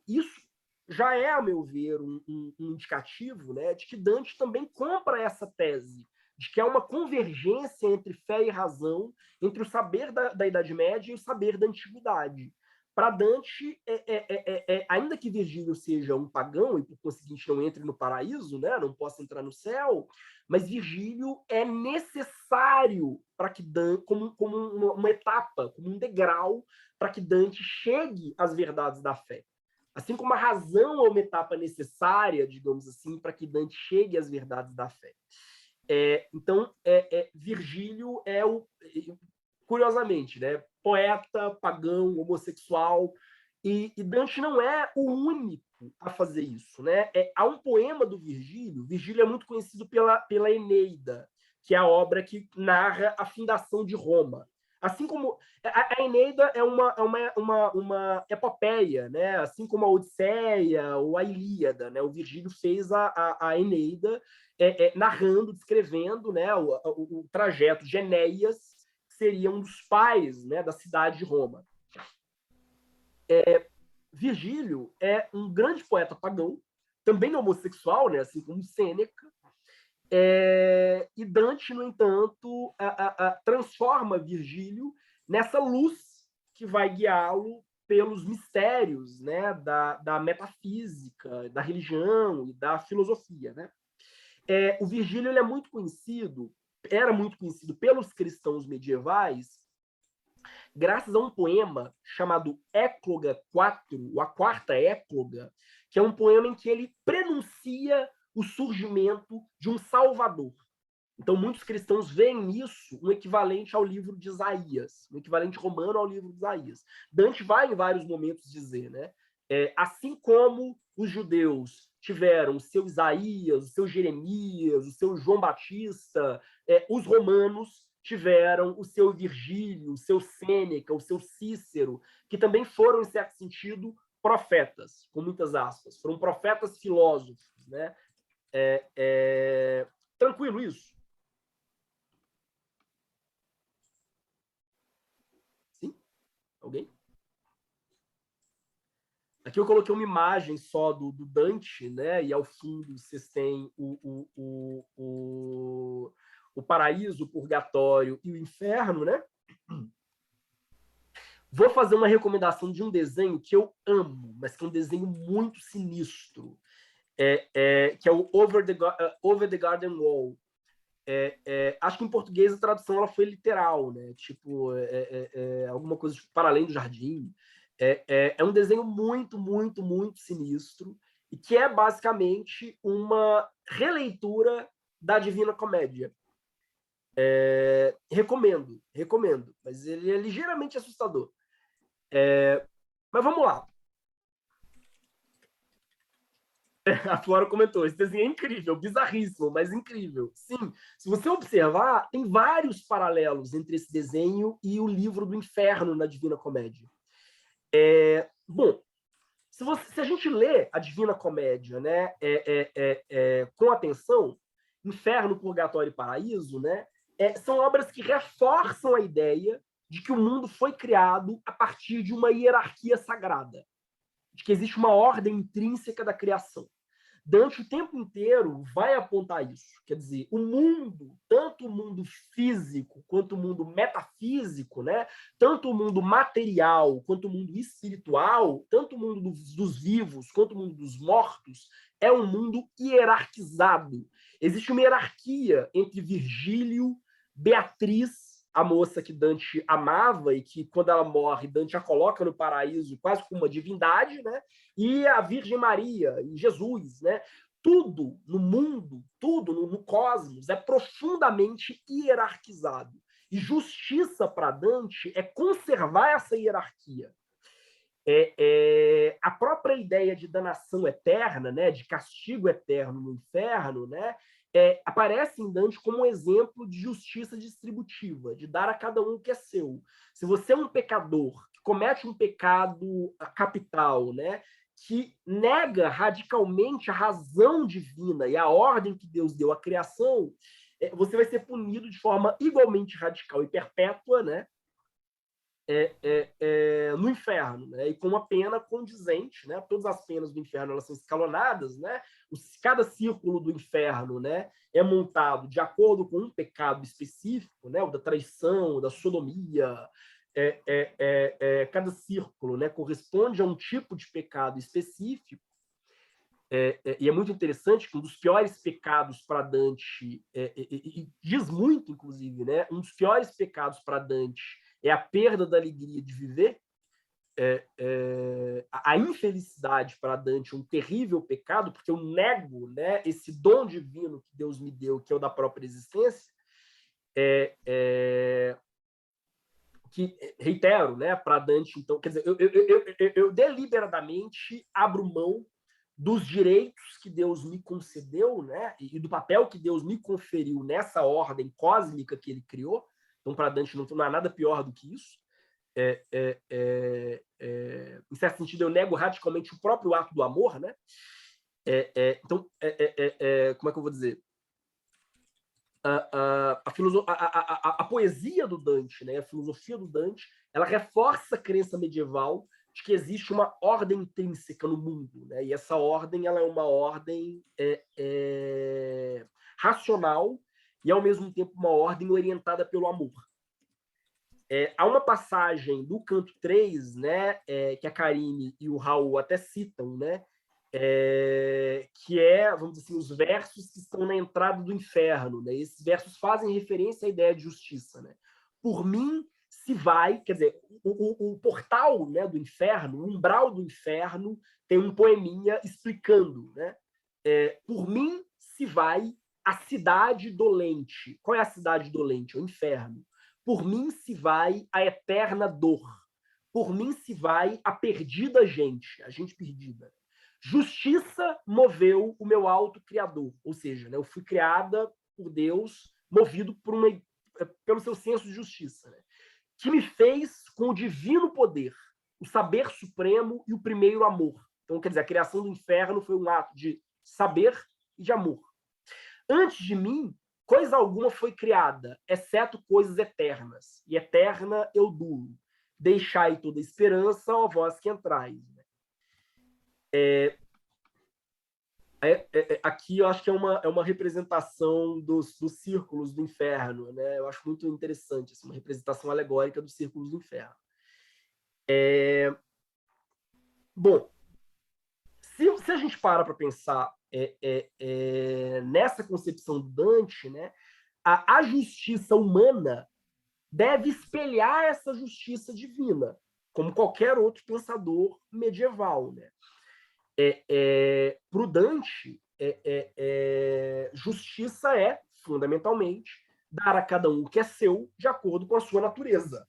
Isso já é, a meu ver, um indicativo, né, de que Dante também compra essa tese, de que há uma convergência entre fé e razão, entre o saber da Idade Média e o saber da Antiguidade. Para Dante, ainda que Virgílio seja um pagão e, por conseguinte, não entre no paraíso, né, não possa entrar no céu, mas Virgílio é necessário para que Dante, como uma etapa, como um degrau, para que Dante chegue às verdades da fé. Assim como a razão é uma etapa necessária, digamos assim, para que Dante chegue às verdades da fé. Então, Virgílio é curiosamente, né, poeta, pagão, homossexual, E Dante não é o único a fazer isso, né? Há um poema do Virgílio. Virgílio é muito conhecido pela Eneida, que é a obra que narra a fundação de Roma. Assim como a Eneida é uma epopeia, né? Assim como a Odisseia ou a Ilíada, né? O Virgílio fez a Eneida narrando, descrevendo, né? O trajeto de Enéas, que seria um dos pais, né? Da cidade de Roma. Virgílio é um grande poeta pagão, também homossexual, né? Assim como Sêneca. E Dante, no entanto, transforma Virgílio nessa luz que vai guiá-lo pelos mistérios, né, da metafísica, da religião e da filosofia. Né? O Virgílio ele é muito conhecido, era muito conhecido pelos cristãos medievais, graças a um poema chamado Écloga 4, ou a Quarta Écloga, que é um poema em que ele prenuncia o surgimento de um Salvador. Então, muitos cristãos veem nisso um equivalente ao livro de Isaías, um equivalente romano ao livro de Isaías. Dante vai, em vários momentos, dizer, né? Assim como os judeus tiveram o seu Isaías, o seu Jeremias, o seu João Batista, os romanos tiveram o seu Virgílio, o seu Sêneca, o seu Cícero, que também foram, em certo sentido, profetas, com muitas aspas. Foram profetas filósofos, né? Tranquilo isso? Sim? Alguém? Aqui eu coloquei uma imagem só do Dante, né? E ao fundo vocês têm o paraíso, o purgatório e o inferno, né? Vou fazer uma recomendação de um desenho que eu amo, mas que é um desenho muito sinistro, que é o Over the Garden Wall. Acho que em português a tradução ela foi literal, né? Tipo, alguma coisa tipo, para além do jardim. É um desenho muito, muito, muito sinistro e que é basicamente uma releitura da Divina Comédia. Recomendo, mas ele é ligeiramente assustador. Mas vamos lá. A Flora comentou, esse desenho é incrível, bizarríssimo, mas incrível. Sim, se você observar, tem vários paralelos entre esse desenho e o livro do Inferno na Divina Comédia. Bom, se a gente lê a Divina Comédia, né, com atenção, Inferno, Purgatório e Paraíso, né, são obras que reforçam a ideia de que o mundo foi criado a partir de uma hierarquia sagrada, de que existe uma ordem intrínseca da criação. Dante o tempo inteiro vai apontar isso. Quer dizer, o mundo, tanto o mundo físico quanto o mundo metafísico, né? Tanto o mundo material quanto o mundo espiritual, tanto o mundo dos vivos quanto o mundo dos mortos, é um mundo hierarquizado. Existe uma hierarquia entre Virgílio, Beatriz, a moça que Dante amava e que, quando ela morre, Dante a coloca no paraíso quase como uma divindade, né? E a Virgem Maria e Jesus, né? Tudo no mundo, tudo no cosmos é profundamente hierarquizado. E justiça para Dante é conservar essa hierarquia. A própria ideia de danação eterna, né, de castigo eterno no inferno, né, aparece em Dante como um exemplo de justiça distributiva, de dar a cada um o que é seu. Se você é um pecador que comete um pecado capital, né, que nega radicalmente a razão divina e a ordem que Deus deu à criação, você vai ser punido de forma igualmente radical e perpétua, né, no inferno, né? E com uma pena condizente, né? Todas as penas do inferno elas são escalonadas, né? Cada círculo do inferno, né, é montado de acordo com um pecado específico, né? O da traição, da sodomia. Cada círculo, né, corresponde a um tipo de pecado específico. E é muito interessante que um dos piores pecados para Dante, e diz muito, inclusive, né? Um dos piores pecados para Dante é a perda da alegria de viver. A infelicidade para Dante é um terrível pecado, porque eu nego, né, esse dom divino que Deus me deu, que é o da própria existência. que reitero, né, para Dante, então, quer dizer, eu deliberadamente abro mão dos direitos que Deus me concedeu, né, e do papel que Deus me conferiu nessa ordem cósmica que ele criou. Então, para Dante, não há nada pior do que isso. Em certo sentido, eu nego radicalmente o próprio ato do amor, né? Então, como é que eu vou dizer? A poesia do Dante, né, a filosofia do Dante, ela reforça a crença medieval de que existe uma ordem intrínseca no mundo, né, e essa ordem ela é uma ordem racional e, ao mesmo tempo, uma ordem orientada pelo amor. Há uma passagem do Canto 3, né, que a Karine e o Raul até citam, né, que vamos dizer assim, os versos que estão na entrada do inferno, né? Esses versos fazem referência à ideia de justiça, né? Por mim se vai, quer dizer, o portal, né, do inferno, o umbral do inferno, tem um poeminha explicando, né? Por mim se vai a cidade dolente. Qual é a cidade dolente? É o inferno. Por mim se vai a eterna dor. Por mim se vai a perdida gente, a gente perdida. Justiça moveu o meu auto-criador, ou seja, né, eu fui criada por Deus, movido pelo seu senso de justiça, né, que me fez com o divino poder, o saber supremo e o primeiro amor. Então, quer dizer, a criação do inferno foi um ato de saber e de amor. Antes de mim, coisa alguma foi criada, exceto coisas eternas, e eterna eu duro. Deixai toda esperança, ó vós que entrais. Aqui eu acho que é uma representação dos círculos do inferno, né? Eu acho muito interessante, assim, uma representação alegórica dos círculos do inferno. Bom, se a gente para pensar nessa concepção do Dante, né, a justiça humana deve espelhar essa justiça divina, como qualquer outro pensador medieval, né? Para o Dante, justiça é, fundamentalmente, dar a cada um o que é seu de acordo com a sua natureza.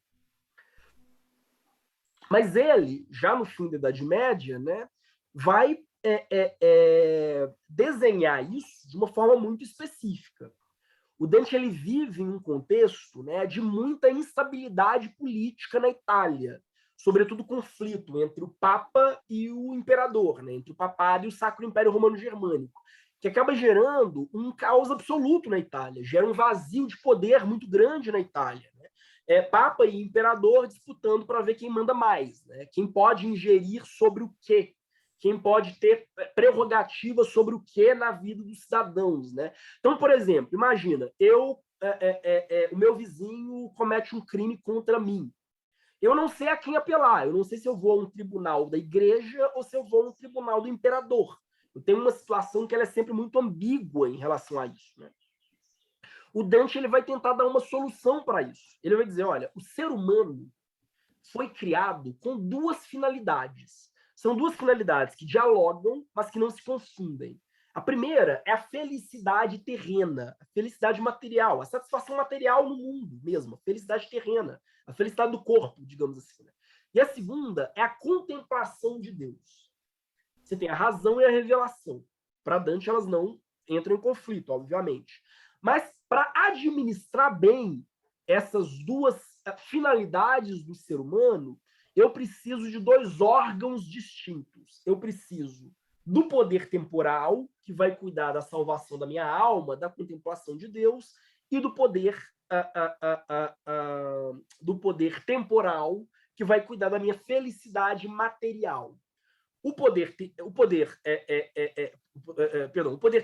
Mas ele, já no fim da Idade Média, né, vai desenhar isso de uma forma muito específica. O Dante ele vive em um contexto, né, de muita instabilidade política na Itália, sobretudo conflito entre o Papa e o Imperador, né, entre o Papado e o Sacro Império Romano Germânico, que acaba gerando um caos absoluto na Itália, gera um vazio de poder muito grande na Itália, né? Papa e Imperador disputando para ver quem manda mais, né? Quem pode ingerir sobre o quê, quem pode ter prerrogativa sobre o que na vida dos cidadãos, né? Então, por exemplo, imagina, o meu vizinho comete um crime contra mim. Eu não sei a quem apelar, eu não sei se eu vou a um tribunal da igreja ou se eu vou a um tribunal do imperador. Eu tenho uma situação que ela é sempre muito ambígua em relação a isso, né? O Dante ele vai tentar dar uma solução para isso. Ele vai dizer, olha, o ser humano foi criado com duas finalidades. São duas finalidades que dialogam, mas que não se confundem. A primeira é a felicidade terrena, a felicidade material, a satisfação material no mundo mesmo, a felicidade terrena, a felicidade do corpo, digamos assim. Né? E a segunda é a contemplação de Deus. Você tem a razão e a revelação. Para Dante, elas não entram em conflito, obviamente. Mas para administrar bem essas duas finalidades do ser humano, eu preciso de dois órgãos distintos. Eu preciso do poder temporal, que vai cuidar da salvação da minha alma, da contemplação de Deus, e do poder temporal, que vai cuidar da minha felicidade material. O poder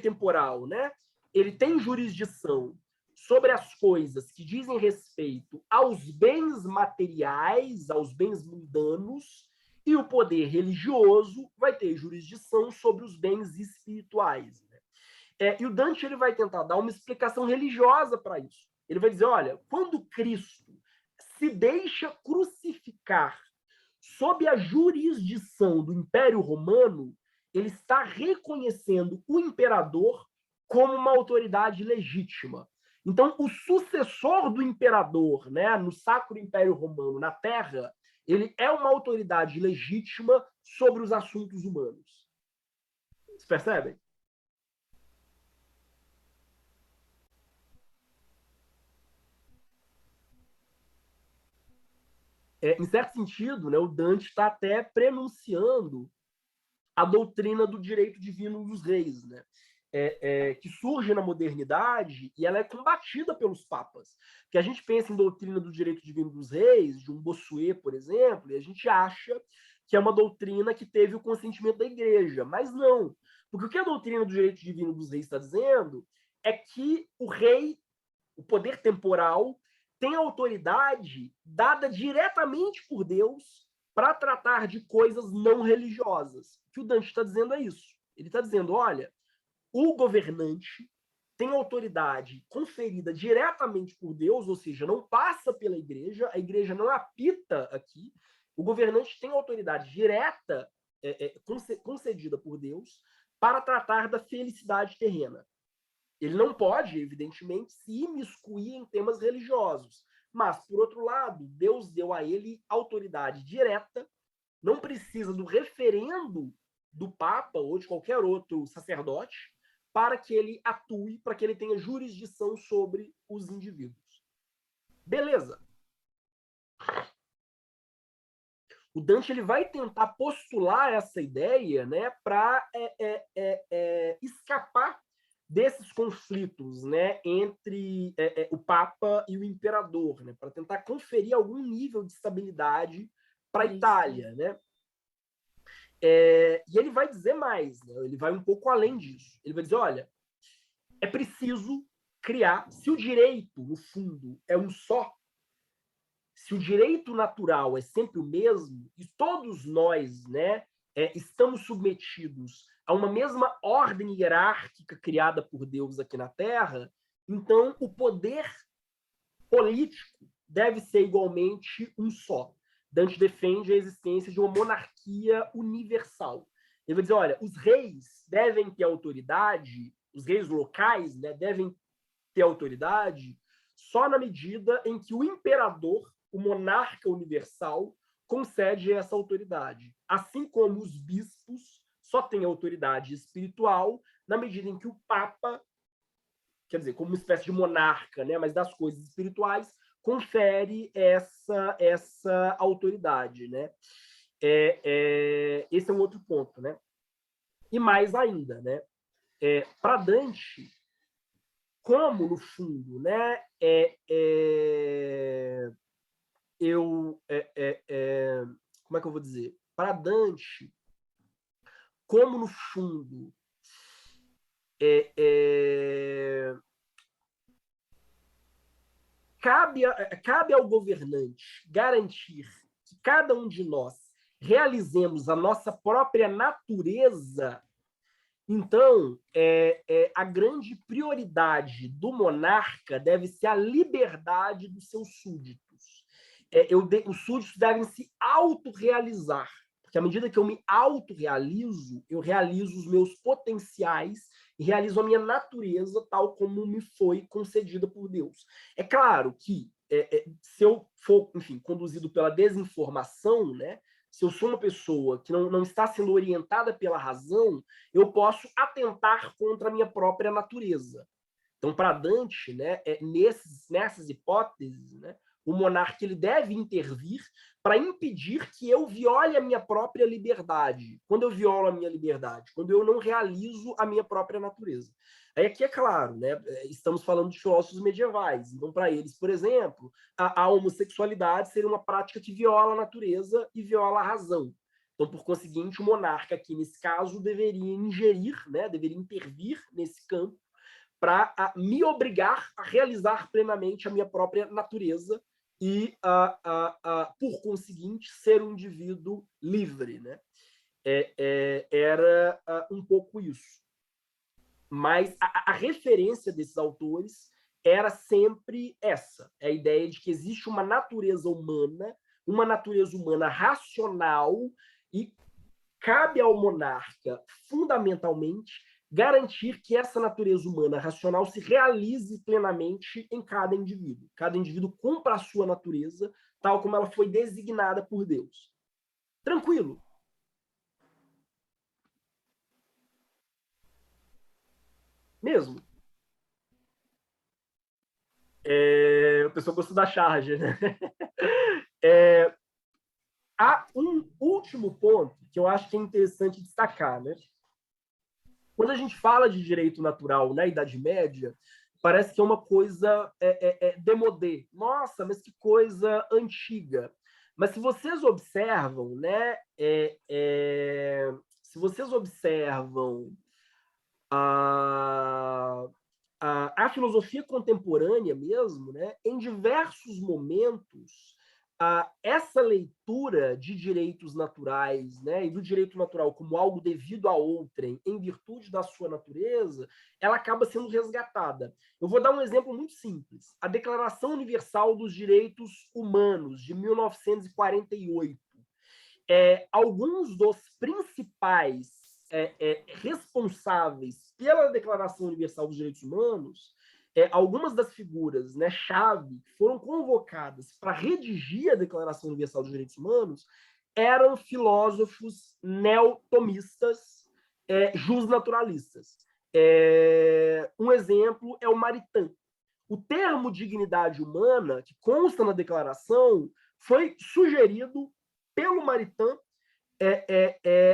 temporal, né? Ele tem jurisdição sobre as coisas que dizem respeito aos bens materiais, aos bens mundanos, e o poder religioso vai ter jurisdição sobre os bens espirituais. Né? E o Dante ele vai tentar dar uma explicação religiosa para isso. Ele vai dizer, olha, quando Cristo se deixa crucificar sob a jurisdição do Império Romano, ele está reconhecendo o imperador como uma autoridade legítima. Então, o sucessor do imperador, né, no Sacro Império Romano na Terra, ele é uma autoridade legítima sobre os assuntos humanos. Vocês percebem? Em certo sentido, né, o Dante está até prenunciando a doutrina do direito divino dos reis, né? Que surge na modernidade e ela é combatida pelos papas. Que a gente pensa em doutrina do direito divino dos reis, de um Bossuet, por exemplo, e a gente acha que é uma doutrina que teve o consentimento da igreja, mas não. Porque o que a doutrina do direito divino dos reis está dizendo é que o rei, o poder temporal, tem autoridade dada diretamente por Deus para tratar de coisas não religiosas. O que o Dante está dizendo é isso. Ele está dizendo, olha, o governante tem autoridade conferida diretamente por Deus, ou seja, não passa pela igreja, a igreja não apita aqui, o governante tem autoridade direta concedida por Deus para tratar da felicidade terrena. Ele não pode, evidentemente, se imiscuir em temas religiosos. Mas, por outro lado, Deus deu a ele autoridade direta, não precisa do referendo do Papa ou de qualquer outro sacerdote para que ele atue, para que ele tenha jurisdição sobre os indivíduos. Beleza. O Dante ele vai tentar postular essa ideia, né, para escapar desses conflitos, né, entre o Papa e o Imperador, né, para tentar conferir algum nível de estabilidade para a Itália, né? E ele vai dizer mais, né? Ele vai um pouco além disso. Ele vai dizer, olha, é preciso criar, se o direito, no fundo, é um só, se o direito natural é sempre o mesmo, e todos nós, né, estamos submetidos a uma mesma ordem hierárquica criada por Deus aqui na Terra, então o poder político deve ser igualmente um só. Dante defende a existência de uma monarquia universal. Ele vai dizer, olha, os reis devem ter autoridade, os reis locais, né, devem ter autoridade só na medida em que o imperador, o monarca universal, concede essa autoridade. Assim como os bispos só têm autoridade espiritual na medida em que o Papa, quer dizer, como uma espécie de monarca, né, mas das coisas espirituais, confere essa autoridade, né? Esse é um outro ponto, né? E mais ainda, né? Para Dante, como no fundo, né? Como é que eu vou dizer? Para Dante, como no fundo cabe ao governante garantir que cada um de nós realizemos a nossa própria natureza. Então, a grande prioridade do monarca deve ser a liberdade dos seus súditos. Os súditos devem se autorrealizar, porque à medida que eu me autorrealizo, eu realizo os meus potenciais e realizo a minha natureza tal como me foi concedida por Deus. É claro que, se eu for, enfim, conduzido pela desinformação, né, se eu sou uma pessoa que não está sendo orientada pela razão, eu posso atentar contra a minha própria natureza. Então, para Dante, né, nessas hipóteses, né, o monarca ele deve intervir para impedir que eu viole a minha própria liberdade. Quando eu violo a minha liberdade, quando eu não realizo a minha própria natureza. Aí aqui é claro, né, estamos falando de filósofos medievais. Então, para eles, por exemplo, a homossexualidade seria uma prática que viola a natureza e viola a razão. Então, por conseguinte, o monarca aqui, nesse caso, deveria ingerir, né, deveria intervir nesse campo para me obrigar a realizar plenamente a minha própria natureza e, por conseguinte, ser um indivíduo livre, né? Era um pouco isso. Mas a referência desses autores era sempre essa, a ideia de que existe uma natureza humana racional, e cabe ao monarca, fundamentalmente, garantir que essa natureza humana racional se realize plenamente em cada indivíduo. Cada indivíduo cumpra a sua natureza, tal como ela foi designada por Deus. Tranquilo. Mesmo. O pessoal gostou da charge, né? Há um último ponto que eu acho que é interessante destacar, né? Quando a gente fala de direito natural na Idade Média, parece que é uma coisa demodé. Nossa, mas que coisa antiga. Mas se vocês observam, né? Se vocês observam a filosofia contemporânea mesmo, né? Em diversos momentos, essa leitura de direitos naturais, né, e do direito natural como algo devido a outrem, em virtude da sua natureza, ela acaba sendo resgatada. Eu vou dar um exemplo muito simples. A Declaração Universal dos Direitos Humanos, de 1948. Alguns dos principais responsáveis pela Declaração Universal dos Direitos Humanos, algumas das figuras, né, chave que foram convocadas para redigir a Declaração Universal dos Direitos Humanos eram filósofos neotomistas, justnaturalistas. Um exemplo é o Maritain. O termo dignidade humana, que consta na declaração, foi sugerido pelo Maritain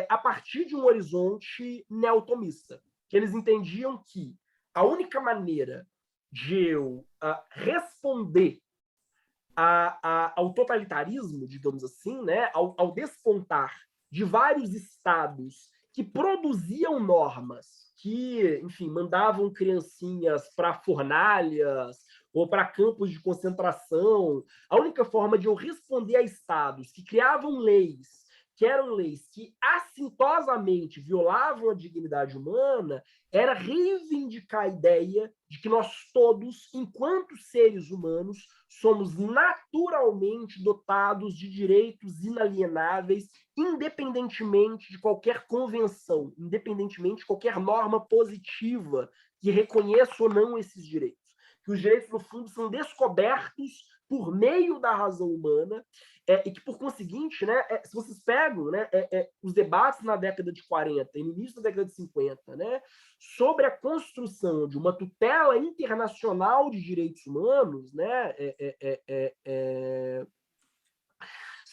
a partir de um horizonte neotomista, que eles entendiam que a única maneira de eu responder ao totalitarismo, digamos assim, né, ao despontar de vários estados que produziam normas, que, enfim, mandavam criancinhas para fornalhas ou para campos de concentração, a única forma de eu responder a estados que criavam leis que eram leis que assintosamente violavam a dignidade humana, era reivindicar a ideia de que nós todos, enquanto seres humanos, somos naturalmente dotados de direitos inalienáveis, independentemente de qualquer convenção, independentemente de qualquer norma positiva que reconheça ou não esses direitos. Que os direitos, no fundo, são descobertos por meio da razão humana, e que, por conseguinte, né, se vocês pegam, né, os debates na década de 40 e no início da década de 50, né, sobre a construção de uma tutela internacional de direitos humanos, né,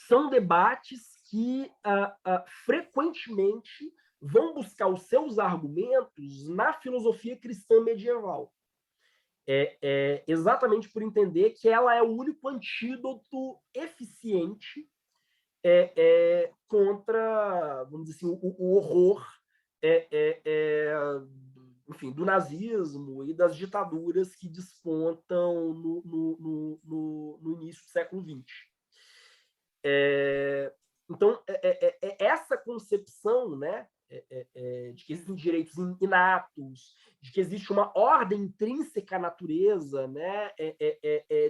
são debates que frequentemente vão buscar os seus argumentos na filosofia cristã medieval. Exatamente por entender que ela é o único antídoto eficiente contra, vamos dizer assim, o horror enfim, do nazismo e das ditaduras que despontam no início do século XX. Então, essa concepção, né, de que existem direitos inatos, de que existe uma ordem intrínseca à natureza, né,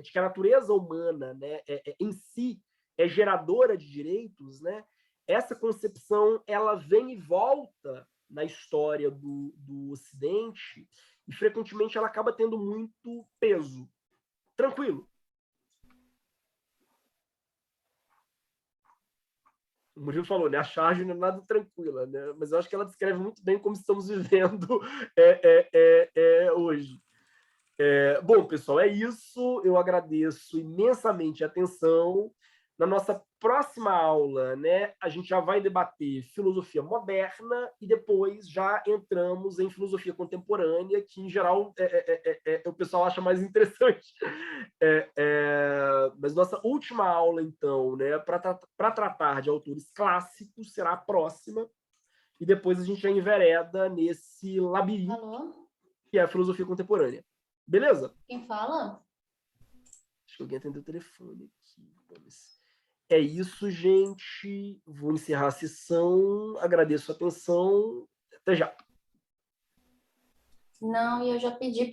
de que a natureza humana, né, em si é geradora de direitos, né, essa concepção ela vem e volta na história do Ocidente e frequentemente ela acaba tendo muito peso. Tranquilo. O Murilo falou, né? A charge não é nada tranquila, né? Mas eu acho que ela descreve muito bem como estamos vivendo hoje. Bom, pessoal, é isso. Eu agradeço imensamente a atenção. Na nossa próxima aula, né, a gente já vai debater filosofia moderna e depois já entramos em filosofia contemporânea, que, em geral, o pessoal acha mais interessante. Mas nossa última aula, então, né, para tratar de autores clássicos, será a próxima. E depois a gente já envereda nesse labirinto. Alô? Que é a filosofia contemporânea. Beleza? Quem fala? Acho que alguém atendeu o telefone aqui. É isso, gente. Vou encerrar a sessão. Agradeço a atenção. Até já. Não, e eu já pedi